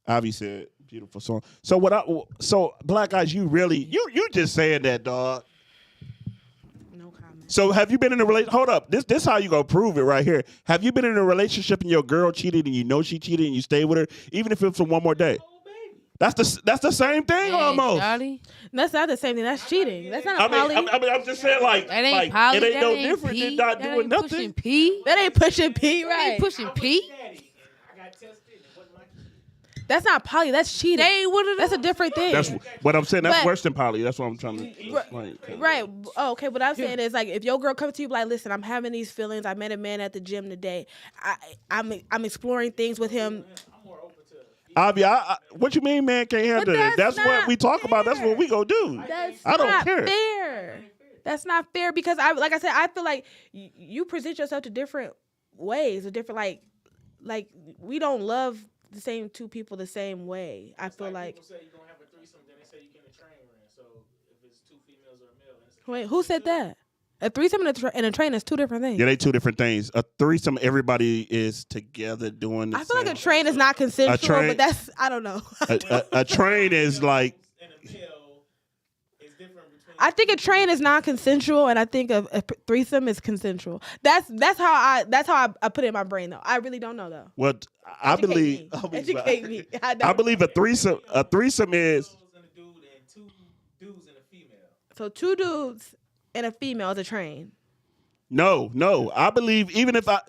Avi said, "Beautiful song." So Black guys, you just saying that, dog. No comment. So have you been in a relationship? Hold up, this how you gonna prove it right here. Have you been in a relationship and your girl cheated and you know she cheated and you stay with her even if it's for one more day? That's the same thing almost. Charlie. That's not the same thing. That's cheating. That's not a poly. I'm just saying like That ain't poly. it ain't That no ain't different P. than not That doing ain't nothing. Pushing P. That ain't pushing P, That right? ain't pushing P. That's not poly. That's cheating. They ain't one of That's a different thing. That's what I'm saying. That's But- worse than poly. That's what I'm trying to explain. Right. Oh, okay. What I'm saying is like if your girl comes to you like, listen, I'm having these feelings. I met a man at the gym today. I'm exploring things with him. Avi, what you mean, man? Can't handle it? That's what we talk about. That's what we go do. That's I don't not care. fair. That's not fair because like I said, I feel like you present yourself to different ways, or different like we don't love the same two people the same way. I feel like people say you're gonna have a threesome, then they say you get a train ran. So if it's two females or a male, and it's wait, who said that? A threesome and a train is two different things. Yeah, they two different things. A threesome, everybody is together doing the I feel same. like a train is not consensual, but that's I don't know. A train is like. and a male is different between. I think a train is non-consensual, and I think a threesome is consensual. That's how I put it in my brain though. I really don't know though. Well, I believe. Educate me. I believe a threesome is. and a dude and two dudes and a female. So 2 dudes and a female is a train. No. I believe even if I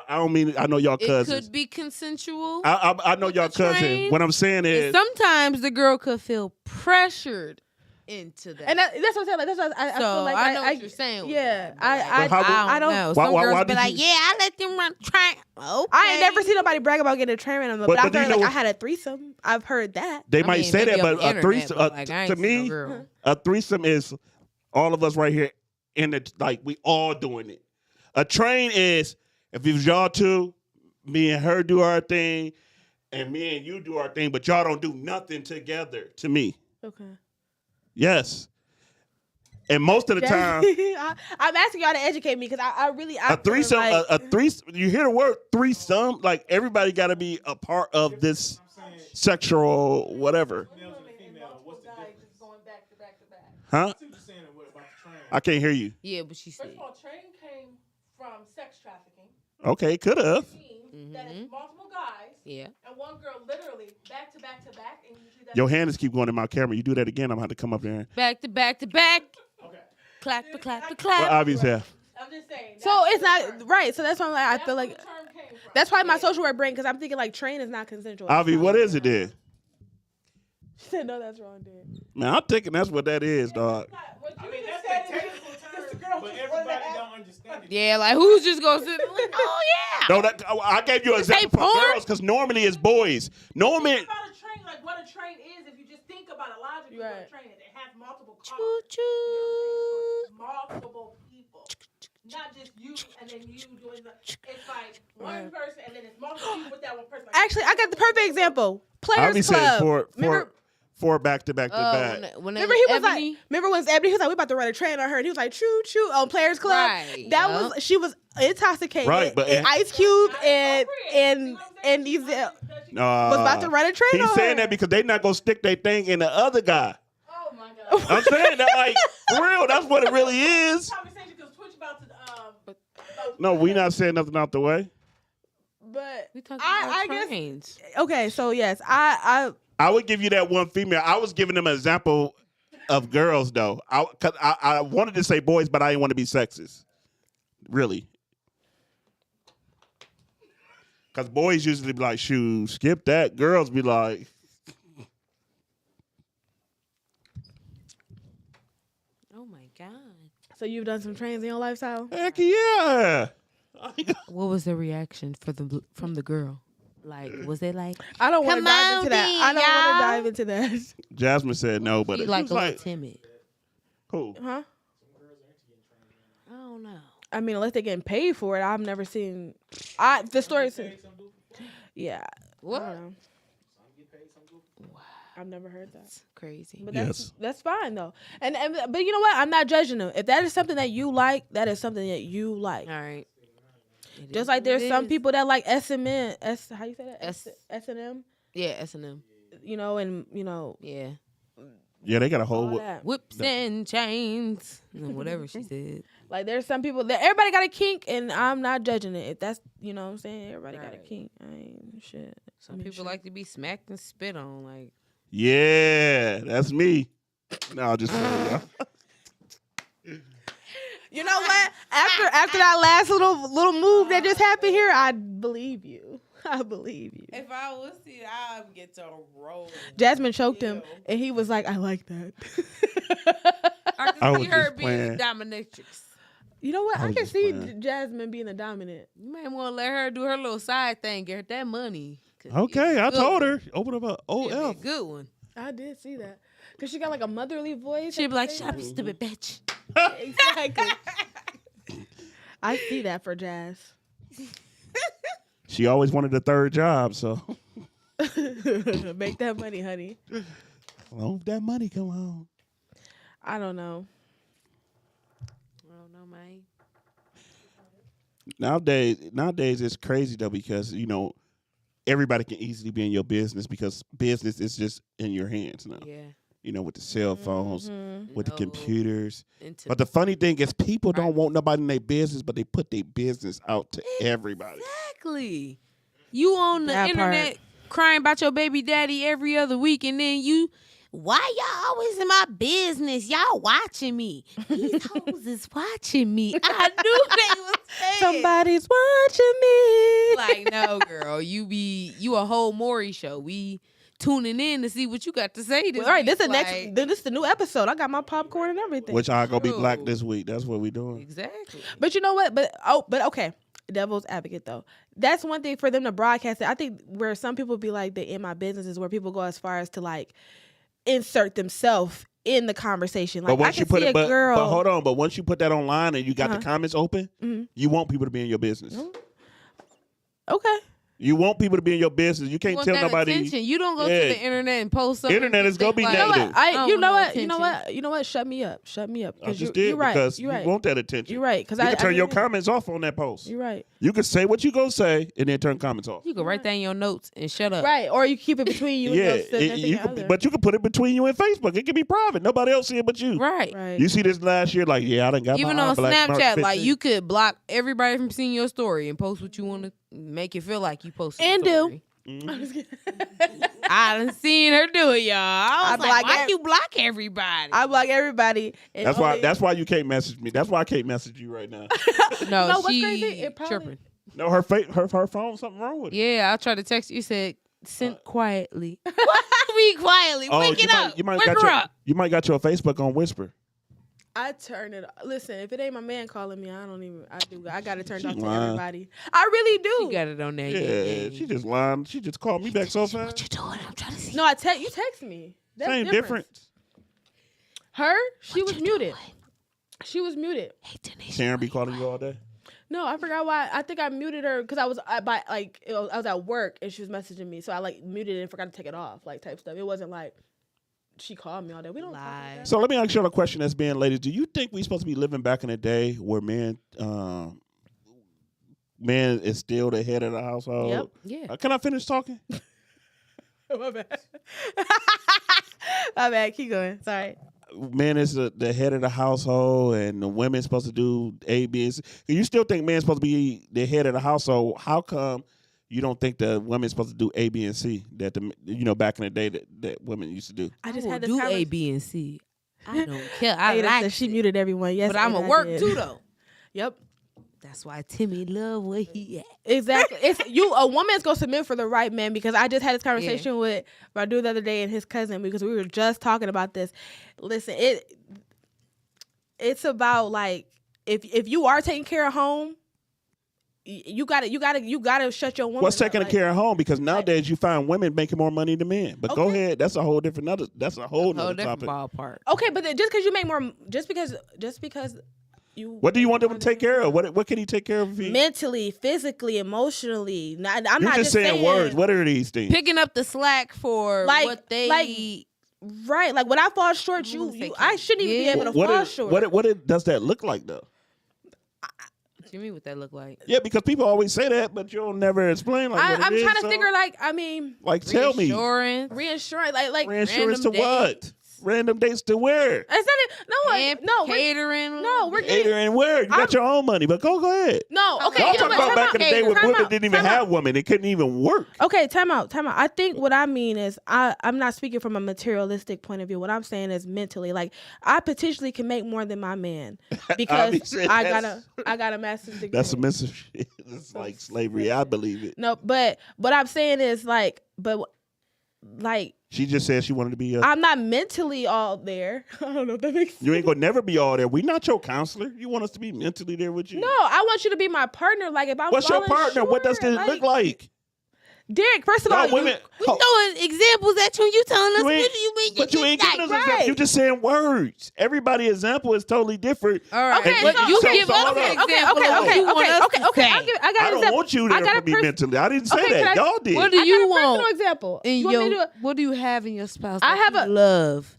don't mean I know y'all It cousins. could be consensual. I know y'all train. cousins. What I'm saying And is sometimes the girl could feel pressured into that. And that's what I'm saying. Like, that's what I feel like. I know what you're saying. with Yeah, that, I but I don't know. know. Why- Some why- girls why be did like, you- yeah, I let them run train. Okay. I ain't never seen nobody brag about getting a train random, but But I've do you heard know like what- I had a threesome. I've heard that. they I might mean, say maybe that, on but the a internet, threesome, but, like, I ain't to seen no me, girl. a threesome is all of us right here in the like we all doing it. A train is if it was y'all two, me and her do our thing, and me and you do our thing, but y'all don't do nothing together. To me, Okay. yes. And most of the time, I'm asking y'all to educate me because I really a threesome, like, a threesome. You hear the word threesome? Like everybody got to be a part of this sexual whatever, Males and a female. What's the difference? Going back to back to back. huh? I see what you're saying about the train. I can't hear you. Yeah, but she First said. of all, train came from sex trafficking. Okay, could have. That is multiple guys Yeah. and one girl literally back to back to back, and usually that's Your hands keep going in my camera. You do that again, I'm gonna have to come up there. Back to back to back. Okay. Clap for clap for What clap. obvious have? I'm just saying. so that's it's where the not term- right. So that's why I that's feel where like the term came from. that's why my social work brain because I'm thinking like train is not consensual. Avi, what is it then? She said no, that's wrong, dude. Man, I'm thinking that's what that is, dog. What I you mean, just that's said the is- technical just the term, girl but just everybody wanted to don't understand it. Yeah, like who's just gonna sit? Like, oh yeah. No, that I gave you an say example for porn? girls because normally it's boys. Normally, Think about a train, like what a train is. If you just think about it logically, what Right. a train is, it has multiple cars. Choo choo. Multiple people, not just you and then you doing the. It's like one person and then it's multiple people with that one person. Like, Actually, I got the perfect example. Players Avi said Club. four back to back to back. Remember he was like, remember when Ebony he was like, we about to run a train on her, and he was like, choo choo on Players Club. Right, That yup. was she was intoxicated. Right, but and it- Ice Cube not and appropriate. and You know what I'm saying? Ezel She was about to run a train He's on saying her. that because they not gonna stick their thing in the other guy. Oh my god. I'm saying that like for real. That's what it really is. Conversation because Twitch about to No, we not saying nothing out the way. But We talking I about guess trains. okay. So yes, I I would give you that one female. I was giving them an example of girls though. Cause I wanted to say boys, but I didn't want to be sexist. Really. Because boys usually be like, shoot, skip that. Girls be like, Oh my god. so you've done some trains in your lifestyle. heck yeah. What was the reaction from the girl? Like, was it like I don't want to Come dive on, into that. I don't want y'all. to dive into that. Jasmine said no, but she it like was a little like, timid? who? Huh? I don't know. I mean, unless they're getting paid for it, I've never seen. The story said, yeah. What? I don't know. I've never heard that. Crazy. But Yes. that's fine though. And but you know what? I'm not judging them. If that is something that you like, that is something that you like. All right. It Just is like what there's it some is. people that like SMN, how you say that? S- S&M, Yeah, S&M. you know, and you know Yeah. Yeah, they got a all whole. that. Whips and chains. And whatever she said. Like there's some people that everybody got a kink, and I'm not judging it. If that's you know what I'm saying, everybody got a Right. kink. I ain't shit. Some people like to be smacked and spit on. Like, Yeah, that's me. No, just y'all. You know what? After that last little move that just happened here, I believe you. I believe you. If I was to, I'd get to roll. Jasmine choked him, and he was like, "I like that." I I can was see her just being playing. dominatrix. You know what? I I was can just see playing. Jasmine being the dominant. You might want to let her do her little side thing, get her that money. 'Cause Okay, it's a I good told one. her. Open up a It'd be a OF. good one. I did see that because she got like a motherly voice. She'd be like, at the "Shut up, same you stupid bitch." Exactly. I see that for Jazz. She always wanted a third job, so Make that money, honey. long that money come home. I don't know. I don't know, man. Nowadays it's crazy though because everybody can easily be in your business because business is just in your hands now. Yeah. With the cell phones, with the No. computers. But the funny thing is people don't want nobody in their business, but they put their business out to everybody. Exactly. You on the That internet part. crying about your baby daddy every other week, and then why y'all always in my business? Y'all watching me. These hoes is watching me. I knew they was saying. Somebody's watching me. Like, no, girl, you a whole Maury show. We tuning in to see what you got to say this All right, week. this is the new episode. I got my popcorn and everything. Which I gonna be True. black this week. That's what we doing. Exactly. But you know what? But okay. Devil's advocate though. That's one thing for them to broadcast it. I think where some people be like they in my business is where people go as far as to like insert themselves in the conversation. Like But once I you can put see it, a girl. but hold on. But once you put that online and you got the comments open, Mhm. you want people to be in your business. Okay. You want people to be in your business. You can't Want tell that nobody. attention. You don't go Yeah. to the internet and post something. Internet is gonna be like, You know what? negative. I don't You know want no what? You know attention. what? You know what? Shut me up. Shut me up. I 'Cause just you're did right. because You're right. you want that attention. You're right. Because You I can turn your really- comments off on that post. You're right. You can say what you gonna say and then turn comments off. You can write that in your notes and shut up. Right. Or you keep it between you Yeah, and your significant other. but you can put it between you and Facebook. It can be private. Nobody else see it but you. Right. Right. You see this last year, like, yeah, I done got Even my on Black March Snapchat, like 15. you could block everybody from seeing your story and post what you want to make it feel like you posted. And the do. story. I done seen her do it, y'all. I was like, block why you block everybody? I block everybody. And That's why you can't message me. That's why I can't message you right now. no, No, what's she crazy? It probably- tripping. No, her phone, something wrong with it. Yeah, I tried to text you. You said, send quietly. What? Read quietly. Wake it up. Wake her up. You might got your Facebook on Whisper. I turn it. Listen, if it ain't my man calling me, I got to turn it off to lying. everybody. I really do. You got it on there. Yeah, she just lying. She just called me back so fast. What you doing? I'm trying to see. No, you text me. That's Same different. difference. Her, she was you muted. doing? She was muted. Hey, Denise. Sharon be calling you all day. No, I forgot why. I think I muted her because I was at work and she was messaging me, so I like muted it and forgot to take it off, like type stuff. It wasn't like she called me all day. We don't talk like that. So let me ask you a question as being ladies. Do you think we supposed to be living back in the day where man is still the head of the household? Yep. Yeah. Can I finish talking? My bad. My bad. Keep going. Sorry. Man is the head of the household and the women's supposed to do A, B, and C. You still think man's supposed to be the head of the household. How come you don't think the women's supposed to do A, B, and C that back in the day that women used to do? I just will had this do A, conversation. B, and C. I don't care. I Ada like said she it. muted everyone. Yes, But I'm Ada, a I work did. too, though. Yep. That's why Timmy love where he at. Exactly. A woman's gonna submit for the right man because I just had this conversation with my dude the other day and his cousin because we were just talking about this. Listen, it's about like if you are taking care of home, you gotta shut your woman. What's taking up. care of home? Because nowadays you find women making more money than men. But go Okay. ahead. That's a whole different nother Whole topic. different ballpark. Okay, but then just because you make more, just because you. What do you want them to take care of? What can he take care of? Mentally, physically, emotionally. I'm You're not just saying words. What are these things? Picking up the slack for Like- what they like- Right, like when I fall short, I shouldn't even be able to fall short. What does that look like though? What you mean what that look like? Yeah, because people always say that, but you'll never explain like what I'm it is, trying to so- figure Like, tell me. Reinsurance. reinsurance, like Reinsurance to random what? dates. Random dates to where? Is that it? No, catering. we're getting Catering where? You got your own money, but go ahead. no. Okay, Y'all yeah, talking but about time back out. in the day when Time women out, didn't even time out. have women. They couldn't even work. Okay, time out. I think what I mean is I'm not speaking from a materialistic point of view. What I'm saying is mentally. Like I potentially can make more than my man because Obviously, I got a master's degree. That's submissive shit. It's like slavery. I believe it. No, but what I'm saying is like She just said she wanted to be I'm not mentally all there. I don't know if that makes sense. You ain't gonna never be all there. We not your counselor. You want us to be mentally there with you. No, I want you to be my partner. Like if I'm What's your falling partner? What does short, it look like? Derek, first of all, No, women. We throwing examples at you and you telling us You what ain't- do you mean But you ain't giving us Right. example. You just saying words. Everybody's example is totally different. All right. Okay, But so- you okay, give so us hold an on. example of what you want us to say. I got I an don't example. want you I there got for a me pers- mentally. I didn't say Okay, can that. I- Y'all did. What do I you got a personal want example. in You want me your? to What do you have in your spouse? I that have you a- love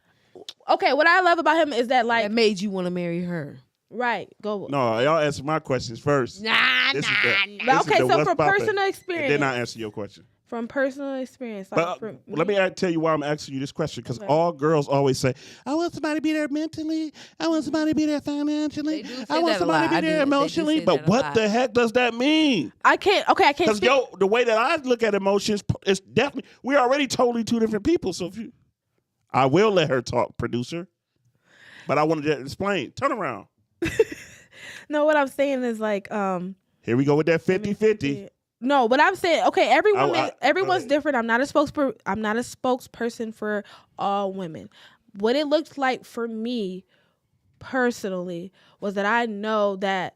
okay, what I love about him is that like that made you want to marry her. right, go. No, y'all answer my questions first. Nah. This is the- But this is okay, the so what's from poppin', personal and experience, then I answer your question. from personal experience, like But for let me tell you why I'm asking you this question, because Okay. all girls always say, I want somebody to be there mentally. I want somebody to be there financially. They do say I want that a somebody lot. to I be do- there they do emotionally. say But that a what lot. the heck does that mean? I can't Because speak. the way that I look at emotions, it's definitely, we're already totally two different people. So if you, I will let her talk, producer. But I wanted to explain. Turn around. No, what I'm saying is like Here we go with that 50-50. No, but I'm saying okay. Everyone's ahead. different. I'm not a spokesperson for all women. What it looked like for me personally was that I know that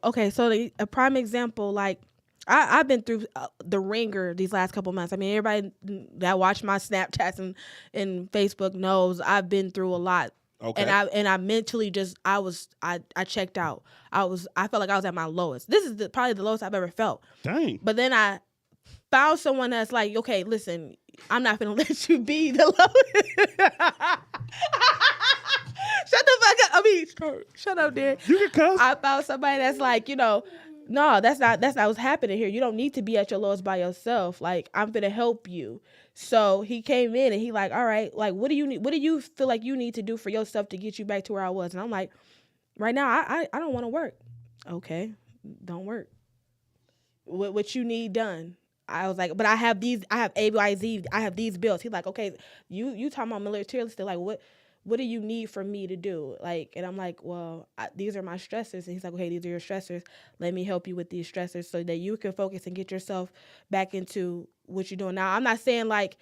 okay. So a prime example, like I've been through the ringer these last couple months. I mean, everybody that watched my Snapchats and Facebook knows I've been through a lot. Okay. And I mentally I checked out. I felt like I was at my lowest. This is probably the lowest I've ever felt. Dang. But then I found someone that's like, okay, listen, I'm not gonna let you be the lowest. Shut the fuck up. I mean, shut up, Derek. You can cuss. I found somebody that's like, no, that's not what's happening here. You don't need to be at your lowest by yourself. Like, I'm gonna help you. So he came in and he like, all right, like, what do you need? What do you feel like you need to do for yourself to get you back to where I was? And I'm like, right now, I don't want to work. Okay, don't work. What you need done? I was like, but I have A, Y, Z, I have these bills. He's like, okay, you talking about materialistic, like what do you need for me to do? Like, and I'm like, well, these are my stressors. And he's like, okay, these are your stressors. Let me help you with these stressors so that you can focus and get yourself back into what you're doing. Now, I'm not saying like,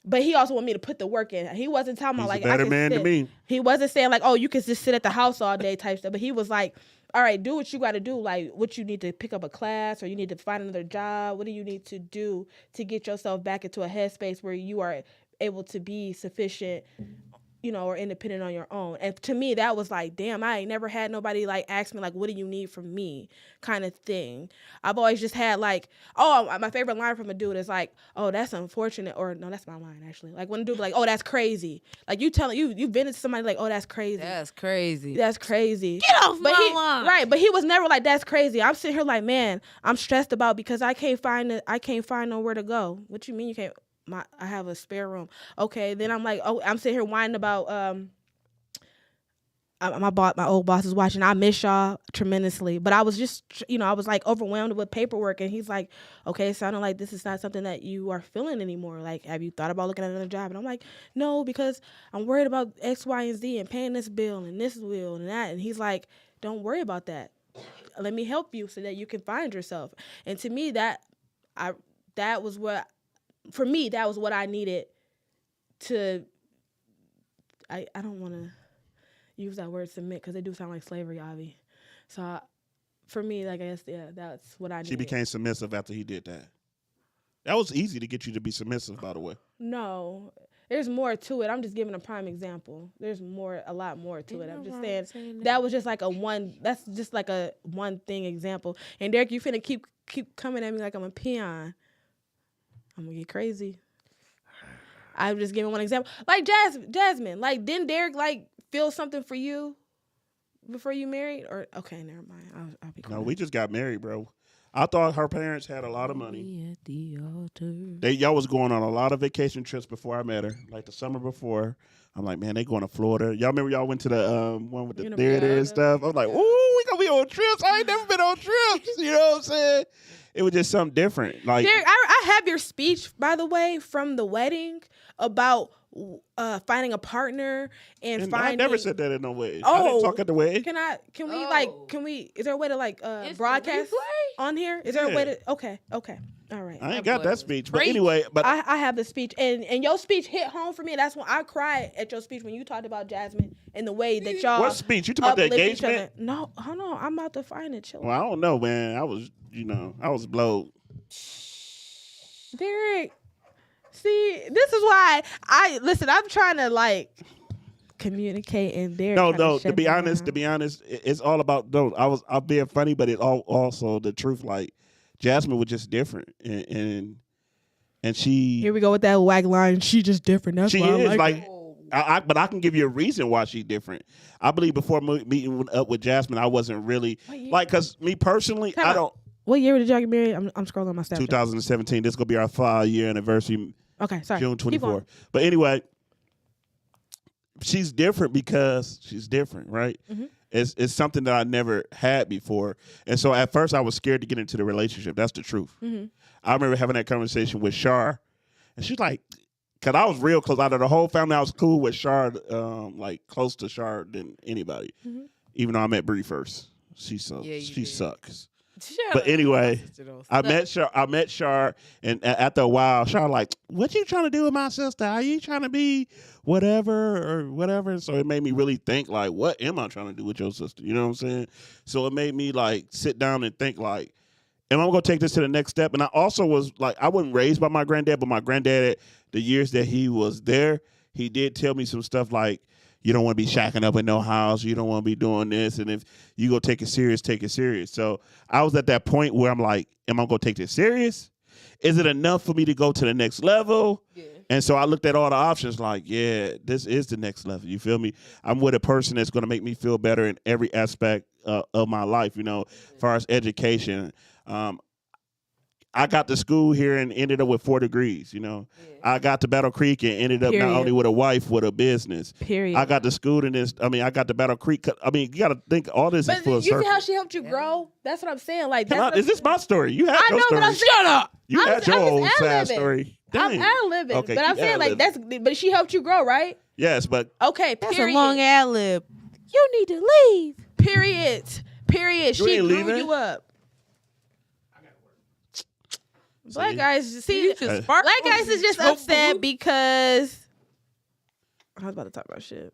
but he also wanted me to put the work in. He wasn't talking about He's like, a better I can man sit. to me. He wasn't saying like, oh, you can just sit at the house all day type stuff. But he was like, all right, do what you got to do. Like, what you need to pick up a class or you need to find another job. What do you need to do to get yourself back into a headspace where you are able to be sufficient, or independent on your own. And to me, that was like, damn, I ain't never had nobody like ask me like, what do you need from me kind of thing. I've always just had like, oh, my favorite line from a dude is like, oh, that's unfortunate. Or no, that's my line actually. Like when a dude be like, oh, that's crazy. Like you've been to somebody like, oh, that's crazy. That's crazy. That's crazy. Get off my line. Right, but he was never like, that's crazy. I'm sitting here like, man, I'm stressed about because I can't find nowhere to go. What you mean you can't? I have a spare room. Okay, then I'm like, oh, I'm sitting here whining about my old boss is watching. I miss y'all tremendously, but I was just, I was like overwhelmed with paperwork, and he's like, okay, sounding like this is not something that you are feeling anymore. Like, have you thought about looking at another job? And I'm like, no, because I'm worried about X, Y, and Z and paying this bill and this bill and that. And he's like, don't worry about that. Let me help you so that you can find yourself. And to me, that was what I needed to. I don't want to use that word submit because they do sound like slavery, Avi. So for me, like, I guess, yeah, that's what I needed. She became submissive after he did that. That was easy to get you to be submissive, by the way. No, there's more to it. I'm just giving a prime example. There's a lot more to it. I'm just saying that was just like that's just like a one thing example. And Derek, you finna keep coming at me like I'm a peon. I'm gonna get crazy. I'm just giving one example. Like Jasmine, like didn't Derek like feel something for you before you married? Or okay, never mind. I'll be quiet. No, we just got married, bro. I thought her parents had a lot of money. At the altar. Y'all was going on a lot of vacation trips before I met her. Like the summer before, I'm like, man, they going to Florida. Y'all remember y'all went to the one with the theater and stuff? I was like, ooh, we gonna be on trips. I ain't never been on trips. You know what I'm saying? It was just something different. Like, Derek, I have your speech, by the way, from the wedding about finding a partner and finding. I never said that in no way. Oh, I didn't talk at the wedding. Can we is there a way to like broadcast on here? Is there a way to? Okay. All right. I ain't That got boy that was speech. But preaching. anyway, but I have the speech, and your speech hit home for me. That's when I cried at your speech when you talked about Jasmine and the way that y'all. what speech? You talking about the uplift each engagement? other. No, hold on. I'm about to find it. Chill. Well, I don't know, man. I was blowed. Derek, see, this is why I'm trying to like communicate, and Derek. No. To be honest, it's all about. No, I'm being funny, but it also the truth. Like Jasmine was just different, and she. Here we go with that wag line. She just different. That's She why is I like. like. But I can give you a reason why she's different. I believe before meeting up with Jasmine, I wasn't really like, because me personally, I don't. What year did y'all get married? I'm scrolling my Snapchat. 2017. This is gonna be our 5-year anniversary. Okay, sorry. June Keep 24th. But anyway, she's different because she's different, right? Mm-hmm. It's something that I never had before, and so at first I was scared to get into the relationship. That's the truth. Mm-hmm. I remember having that conversation with Shar, and she's like, because I was real close. Out of the whole family, I was cool with Shar, like close to Shar than anybody. Mm-hmm. Even though I met Bree first, she sucks. Yeah, She did. sucks. Shut But up. anyway, Don't I stop. met Shar, and after a while, Shar like, "What you trying to do with my sister? Are you trying to be whatever or whatever?" So it made me really think, like, what am I trying to do with your sister? You know what I'm saying? So it made me like sit down and think, like, am I gonna take this to the next step? And I also was like, I wasn't raised by my granddad, but my granddad, the years that he was there, he did tell me some stuff like, you don't want to be shacking up in no house. You don't want to be doing this. And if you go take it serious, take it serious. So I was at that point where I'm like, am I going to take this serious? Is it enough for me to go to the next level? Yeah. And so I looked at all the options like, yeah, this is the next level. You feel me? I'm with a person that's going to make me feel better in every aspect of my life, as far as education. I got to school here and ended up with 4 degrees, I got to Battle Creek and ended up not only with a wife, with a business. Period. I got to school in this. I mean, I got to Battle Creek. I mean, you got to think all this is full you circle. see how she helped you grow? That's what I'm saying. Like, Is this my story? You had I your know, story. but I'm saying, shut up. You had your I'm own just sad ad-libbing. story. I'm Dang. ad-libbing, Okay, but I'm keep saying like ad-libbing. but she helped you grow, right? Yes, but Okay, That's period. a long ad lib. You need to leave. Period. You She ain't grew leaving? you up. Black guys, see, You just sparked black guys is just Choke upset blue. because I was about to talk about shit.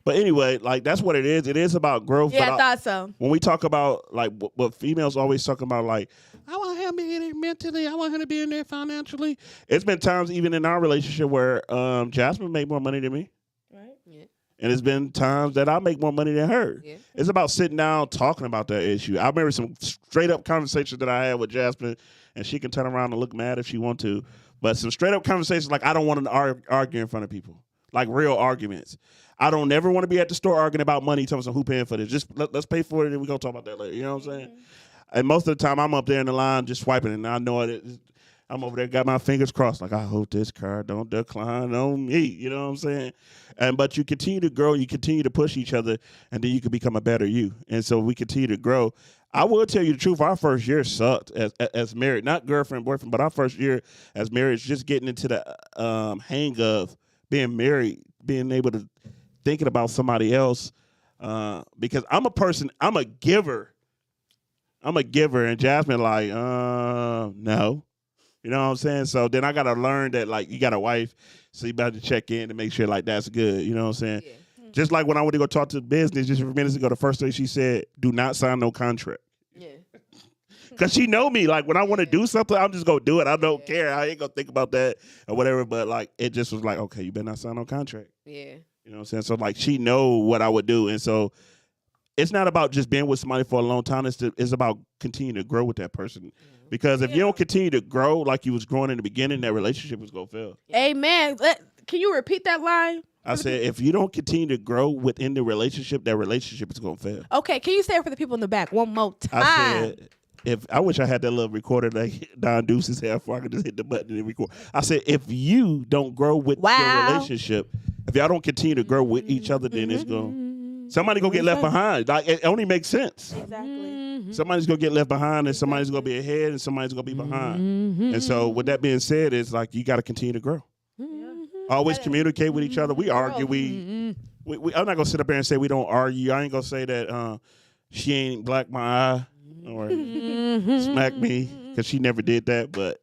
But anyway, like that's what it is. It is about growth. Yeah, but I thought so. when we talk about like what females always talk about, like I want him to be in there mentally, I want him to be in there financially. It's been times even in our relationship where Jasmine made more money than me. Right? Yeah. And it's been times that I make more money than her. Yeah. It's about sitting down, talking about that issue. I remember some straight up conversations that I had with Jasmine, and she can turn around and look mad if she want to. But some straight up conversations, like I don't want to argue in front of people, like real arguments. I don't never want to be at the store arguing about money, telling them who paying for this. Just let's pay for it, and we're going to talk about that later. You know what I'm saying? And most of the time, I'm up there in the line just swiping, and I know it. I'm over there, got my fingers crossed, like I hope this card don't decline on me. You know what I'm saying? But you continue to grow, you continue to push each other, and then you can become a better you. And so we continue to grow. I will tell you the truth. Our first year sucked as married, not girlfriend, boyfriend, but our first year as married, just getting into the hang of being married, being able to thinking about somebody else. Because I'm a person, I'm a giver, and Jasmine like, no. You know what I'm saying? So then I got to learn that, like, you got a wife, so you better check in to make sure, like, that's good. You know what I'm saying? Yeah. Just like when I went to go talk to business just a few minutes ago, the first thing she said, do not sign no contract. Yeah. Because she know me. Like, when I want to do something, I'm just going to do it. I don't care. I ain't going to think about that or whatever. But, like, it just was like, okay, you better not sign no contract. Yeah. You know what I'm saying? So, like, she know what I would do. And so it's not about just being with somebody for a long time. It's about continuing to grow with that person. Because if you don't continue to grow like you was growing in the beginning, that relationship was going to fail. Amen. Can you repeat that line? I said, if you don't continue to grow within the relationship, that relationship is going to fail. Okay, can you say it for the people in the back one more time? I said, I wish I had that little recorder like Don Deuce's had before I could just hit the button and record. I said, if you don't grow with your relationship, if y'all don't continue to grow with each other, then it's going somebody gonna get left behind. Like it only makes sense. Exactly. Somebody's gonna get left behind, and somebody's gonna be ahead, and somebody's gonna be behind. And so, with that being said, it's like you got to continue to grow. Always communicate with each other. We argue. We I'm not gonna sit up there and say we don't argue. I ain't gonna say that she ain't black my eye or smack me because she never did that. But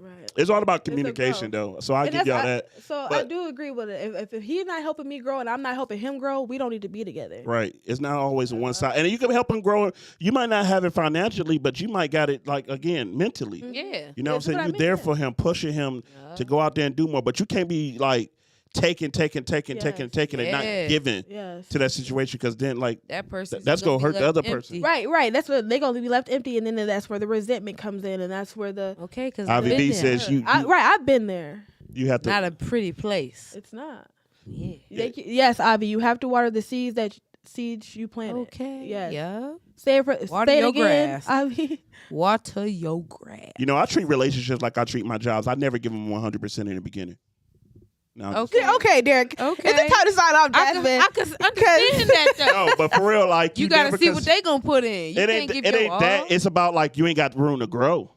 Right. It's all about a communication, growth. though. So I And give y'all that. So I But- do agree with it. If he's not helping me grow and I'm not helping him grow, we don't need to be together. Right. It's not always one side. And you can help him grow. You might not have it financially, but you might got it, like, again, mentally. Yeah. You know what I'm That's saying? what I You're mean, there yeah. for him, pushing him to go out there and do more. But you can't be, like, taking, Yes. and not Yes. giving Yes. to that situation, because then, like, That person. that's gonna hurt the other person. Right. That's what they're gonna be left empty, and then that's where the resentment comes in, and that's where the Okay, because IVD says I've been there. you have to. not a pretty place. It's not. Yeah. Yes, Ivy, you have to water the seeds you planted. Okay. Yes. Yeah. Say it Water say it your again, grass. Ivy. Water your grass. You know, I treat relationships like I treat my jobs. I never give them 100% in the beginning. No, Okay. Okay, Derek. Okay. Is it time to sign off, Jasmine? I can understand that though. no, but for real, like You gotta never see what cons- they gonna put in. You It can't ain't. give It your ain't all. that. It's about, like, you ain't got room to grow.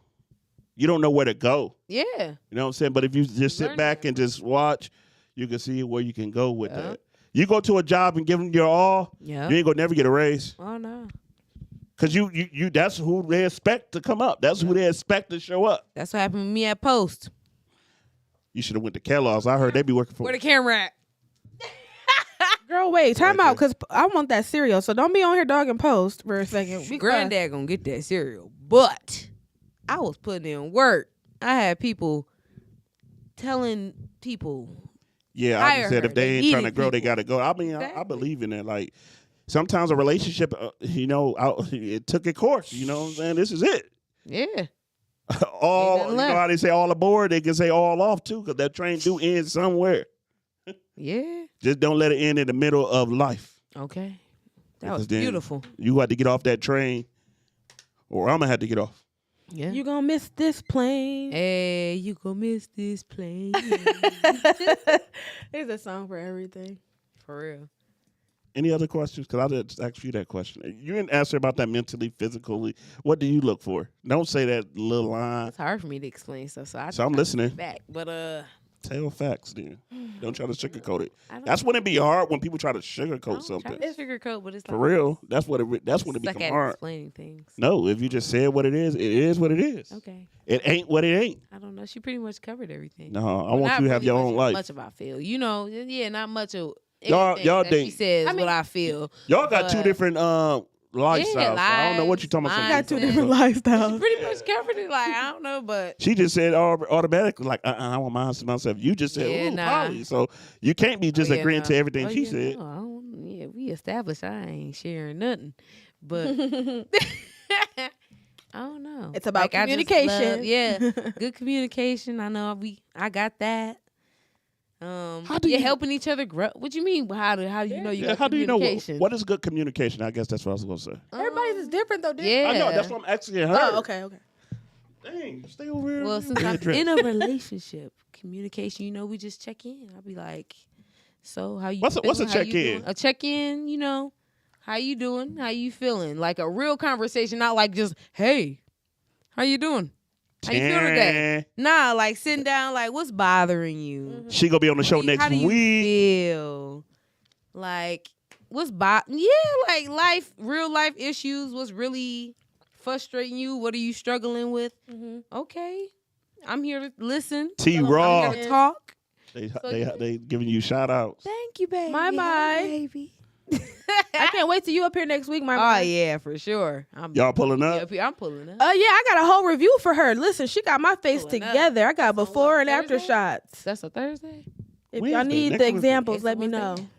You don't know where to go. Yeah. You know what I'm saying? But if you just sit Learning back and just watch, you can see where you can go with Yeah. that. You go to a job and give them your all, Yeah. you ain't gonna never get a raise. Oh no. Cause you that's who they expect to come up. That's who they expect to show up. That's what happened with me at Post. You should have went to Kellogg's. I heard they be working for. Where the camera at? Girl, wait, time Right out, because I want that cereal. So don't be on here dogging Post for a second. Be quiet. Granddad gonna get that cereal. But I was putting in work. I had people telling people. Yeah, I hire just said her. if they They ain't trying to needed grow, they people. gotta go. I mean, I Exactly. believe in that. Like, sometimes a relationship, it took a course. You know what I'm saying? This is it. Yeah. All nothing you know left. how they say all aboard, they can say all off too, because that train do end somewhere. Yeah. Just don't let it end in the middle of life. Okay. That Because was then beautiful. You got to get off that train, or I'm gonna have to get off. Yeah. You gonna miss this plane. Hey, you gonna miss this plane. There's a song for everything. For real. Any other questions? Because I just asked you that question. You didn't answer about that mentally, physically. What do you look for? Don't say that little line. It's hard for me to explain stuff, so So I'm try to listening. sit back. But Tell facts, then. Don't try to sugarcoat it. I don't- That's when it be hard, when people try to sugarcoat I don't something. try to sugarcoat, but it's For like real, that's when it suck become at hard. explaining things. No, if you just said what it is what it is. Okay. It ain't what it ain't. I don't know. She pretty much covered everything. No, I Well, want not you to have really your much, own life. Much about feel, you know? Yeah, not much of Y'all anything that date. she says. I mean- what I feel. Y'all got two But- different lifestyles. So I don't know what you're talking about. lives, Got two Mindset. different She lifestyles. pretty much covered it. Like I don't know, but She just said automatically, like, I want mine to myself. You just said, Yeah, ooh, nah. Polly. So you can't be just Oh, yeah, agreeing no. to everything Oh, she yeah, said. no, I don't, yeah, we established I ain't sharing nothing, but I don't know. It's about I just communication. love- yeah, good communication. I know I got that. How do you're you- helping each other grow. What you mean? How do you know you Yeah, got how do you know communication? what is good communication? I guess that's what I was going to say. Everybody's is different though, dude. Yeah, I know. That's what I'm asking her. Oh, okay. Dang, stay over here. Well, since I'm in a relationship, communication, you know, we just check in. I'll be like, so how you What's a feeling? How you check-in? doing? A check-in, you know, how you doing? How you feeling? Like a real conversation, not like just, hey, how you doing? How you feeling today? Nah, like sitting down, like what's bothering you? She going to be on the show next How do you week. feel? Like what's like real life issues, what's really frustrating you? What are you struggling with? Okay. I'm here to listen. T-Raw. I'm here to talk. They giving you shout outs. Thank you, baby. My. Hey, baby. I can't wait till you up here next week, my. Oh yeah, for sure. Y'all pulling up? I'm pulling up. Yeah, I got a whole review for her. Listen, she got my face Pulling up. together. I got That's on before what, and after Thursday? shots. That's a Thursday. If y'all Wednesday, need next the Wednesday. examples, It's let me Wednesday. know.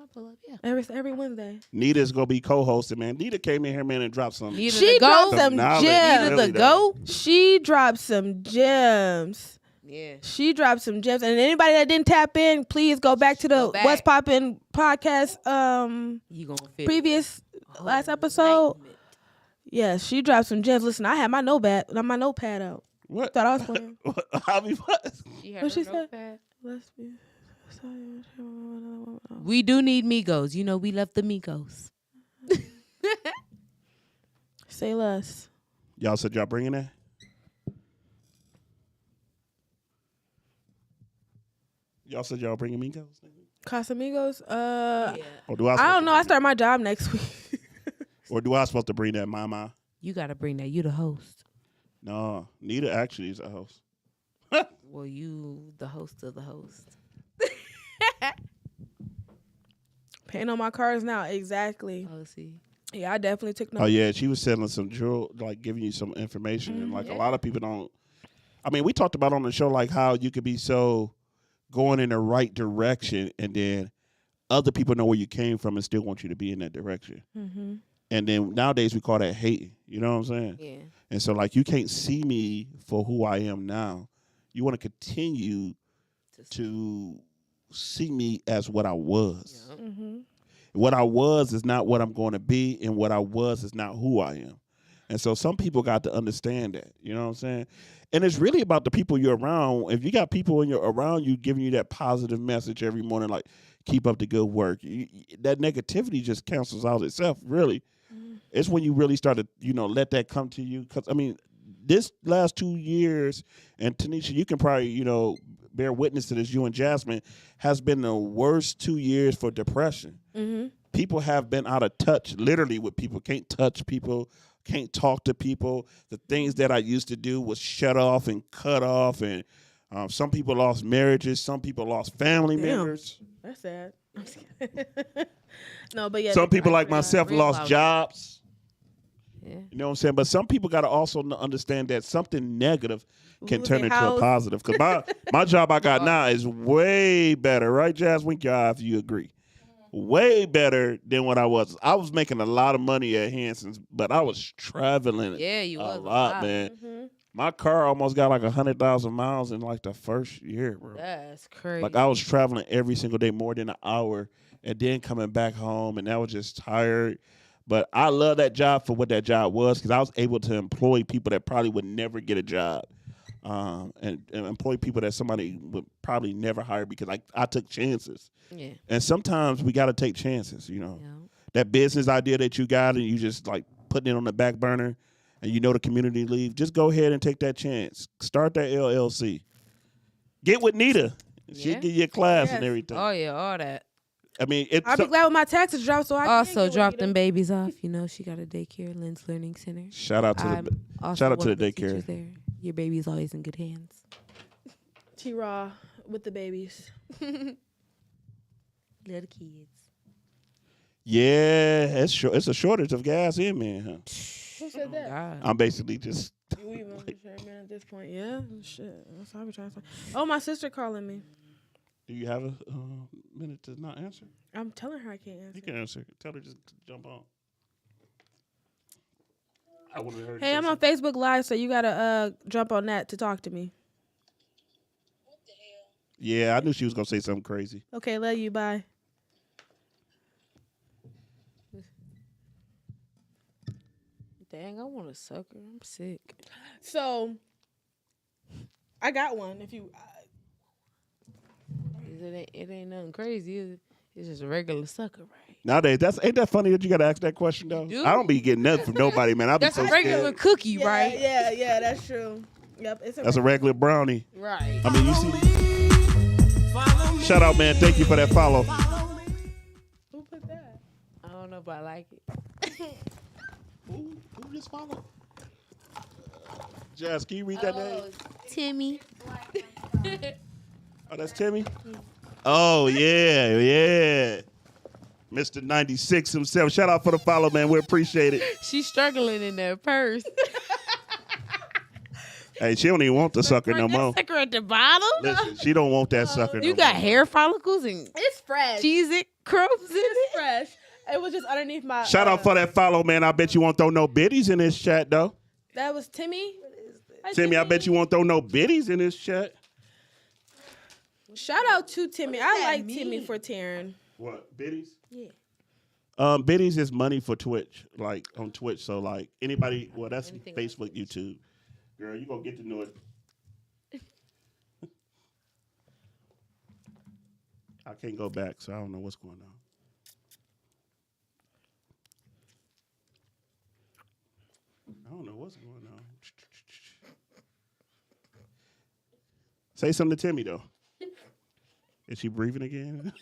I'll pull up. Yeah. Every Wednesday. Nita's going to be co-hosting, man. Nita came in here, man, and dropped some. Neither She the dropped goat. some knowledge. gems. Neither Really the though. goat. She dropped some gems. Yeah. She dropped some gems. And anybody that didn't tap in, please go back to the Go back. What's Poppin' podcast You gonna feel previous a last whole episode. enlightenment. Yeah, she dropped some gems. Listen, I had my notepad out. What? Thought I was playing. Javi, what? She had What her she said? notepad. Let's be. We do need Migos. You know, we love the Migos. Say less. Y'all said y'all bringing that? Y'all said y'all bringing Migos? Casamigos. Or do I? I don't know. I start my job next week. Or do I supposed to bring that mama? You gotta bring that. You the host. No, Nita actually is a host. Well, you the host of the host. Paying on my cards now. Exactly. Oh, see. Yeah, I definitely took Oh notes. yeah, she was selling some drill, like giving you some information, and like a lot of people don't. I mean, we talked about on the show like how you could be so going in the right direction, and then other people know where you came from and still want you to be in that direction. Mm-hmm. And then nowadays we call that hating. You know what I'm saying? Yeah. And so like you can't see me for who I am now. You want to continue to see me as what I was. Yeah. Mm-hmm. What I was is not what I'm going to be, and what I was is not who I am. And so some people got to understand that. You know what I'm saying? And it's really about the people you're around. If you got people around you giving you that positive message every morning, like keep up the good work, that negativity just cancels out itself. Really, it's when you really start to let that come to you. Because I mean, this last 2 years, and Tanisha, you can probably bear witness to this. You and Jasmine has been the worst 2 years for depression. Mm-hmm. People have been out of touch, literally, with people. Can't touch people. Can't talk to people. The things that I used to do was shut off and cut off. And some people lost marriages. Some people lost family members. That's sad. I'm just kidding. No, but yeah. Some people like myself lost jobs. Yeah. You know what I'm saying? But some people got to also understand that something negative can Losing turn into house. a positive. Because my job I got now is way better. Right, Jazz? Wink your eye if you agree. Way better than what I was. I was making a lot of money at Hanson's, but I was traveling You was a lot, man. Mm-hmm. My car almost got like 100,000 miles in like the first year, bro. That's crazy. Like I was traveling every single day more than an hour and then coming back home, and I was just tired. But I love that job for what that job was, because I was able to employ people that probably would never get a job, and employ people that somebody would probably never hire, because I took chances. Yeah. And sometimes we got to take chances, Yeah. That business idea that you got and you just like putting it on the back burner, and the community leave, just go ahead and take that chance. Start that LLC. Get with Nita. She'll give you a class and everything. Oh, yeah, all that. I mean, I'll be glad when my taxes drop, so I also can drop them babies off. She got a daycare, Lynn's Learning Center. Shout out to the daycare. Teachers there. Your baby's always in good hands. T-Raw with the babies. Little kids. Yeah, it's a shortage of gas in, man. Huh? Who said that? God. I'm basically just. You even man at this point, yeah. Shit, that's what I be trying to say. Oh, my sister calling me. Do you have a minute to not answer? I'm telling her I can't answer. You can answer. Tell her just to jump on. I wanted her. Hey, I'm on Facebook Live, so you gotta jump on that to talk to me. Yeah, I knew she was gonna say something crazy. Okay, love you. Bye. Dang, I want a sucker. I'm sick. So, I got one. If you, It ain't nothing crazy, is it? It's just a regular sucker, right? Nowadays, ain't that funny that you gotta ask that question though? do? I don't be getting nothing from nobody, man. I be That's so a regular scared. cookie, yeah, right? Yeah, that's true. Yep, That's a regular brownie. Right. I mean, you see. Shout out, man. Thank you for that follow. Who put that? I don't know, but I like it. Who just followed? Jazz, can you read that name? Timmy. Oh, that's Timmy? Oh, yeah. Mr. 96 himself. Shout out for the follow, man. We appreciate it. She's struggling in that purse. Hey, she don't even want the sucker no more. Sucker at the bottom. Listen, she don't want that sucker no You got more. hair follicles and It's fresh. Cheez-It crumbs in It's it. fresh. It was just underneath my. Shout out for that follow, man. I bet you won't throw no biddies in this chat, though. That was Timmy. Hi, Timmy, I bet you won't throw no biddies in this chat. Shout out to Timmy. I like Timmy for tearing. What, biddies? Yeah. Biddies is money for Twitch, like on Twitch. So, like, anybody, well, that's Anything Facebook, YouTube. Girl, you gonna get to know it. I can't go back, so I don't know what's going on. I don't know what's going on. Say something to Timmy, though. Is she breathing again? Like,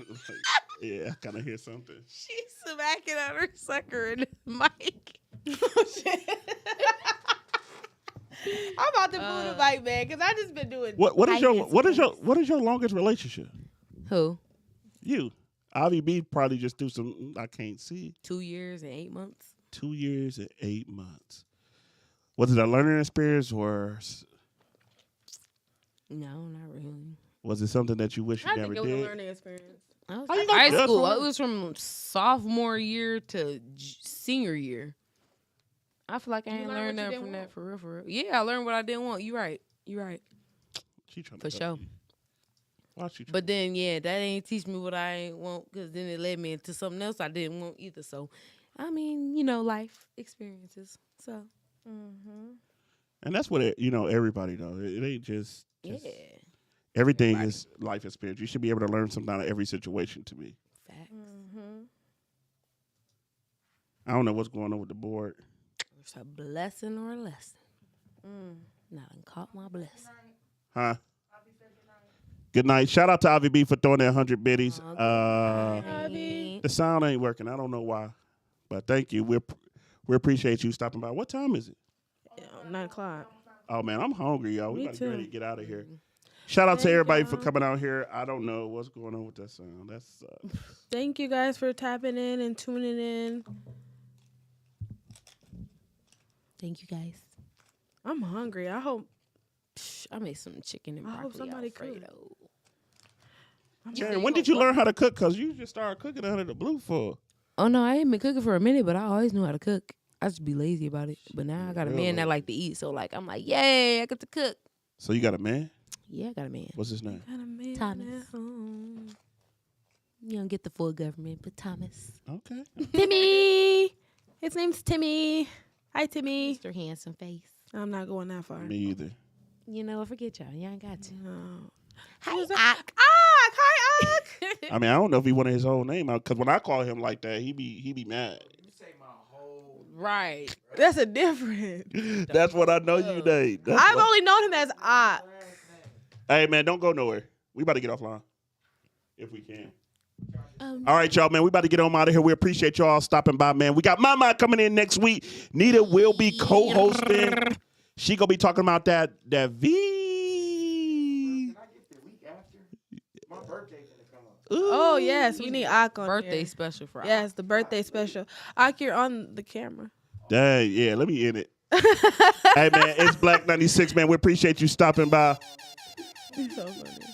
yeah, I kind of hear something. She's smacking on her sucker in the mic. I I'm about to move the mic, man, because I just been doing. What is your longest relationship? Who? You. Avi B probably just do some. I can't see. 2 years and 8 months. 2 years and 8 months. Was it a learning experience or? No, not really. Was it something that you wish you I never think it was did? a learning experience. I was How you high gonna school. judge It was from sophomore year to senior year. I feel like I ain't learned nothing from that for real, for real. Yeah, I learned what I didn't want. You right. She trying For to sure. Why she? But then, yeah, that ain't teach me what I ain't want, because then it led me into something else I didn't want either. So, I mean, life experiences. So, And that's what everybody knows. It ain't just yeah. everything is life experience. You should be able to learn something out of every situation. To me, Facts. I don't know what's going on with the board. It's a blessing or a lesson. Now I caught my blessing. Huh? Good night. Shout out to Ivy B for throwing that 100 biddies. The sound ain't working. I don't know why, but thank you. We appreciate you stopping by. What time is it? 9 o'clock. Oh man, I'm hungry, y'all. We Me about to get ready too. to get out of here. Shout out to everybody for coming out here. I don't know what's going on with that sound. That sucks. Thank you guys for tapping in and tuning in. Thank you, guys. I'm hungry. I hope. I made some chicken and I broccoli hope somebody Alfredo. Karen, when did you learn how to cook? Because you just started cooking under the blue for. Oh, no, I ain't been cooking for a minute, but I always knew how to cook. I just be lazy about it. But now I got a man that like to eat. So, I'm like, yay, I get to cook. So you got a man? Yeah, I got a man. What's his name? Got a man Thomas. at home. You don't get the full government, but Thomas. Okay. Timmy. His name's Timmy. Hi, Timmy. Mr. Handsome Face. I'm not going that far. Me either. Forget y'all. Y'all ain't got to. No. Hi, Ak. Hi, Ak. I mean, I don't know if he wanted his whole name out because when I call him like that, he be mad. Right. That's a different. That's what I know you name. I've only known him as Ak. Hey man, don't go nowhere. We about to get offline if we can. All right, y'all, man. We about to get on out of here. We appreciate y'all stopping by, man. We got Mama coming in next week. Nita will be co-hosting. She gonna be talking about that V. Can I get the week after? My birthday gonna come up. Oh, yes. We need Ak on Birthday here. special for Yes, the birthday special. Ak, you're on the camera. Dang, yeah. Let me end it. Hey, man, it's Black 96, man. We appreciate you stopping by. He's so funny.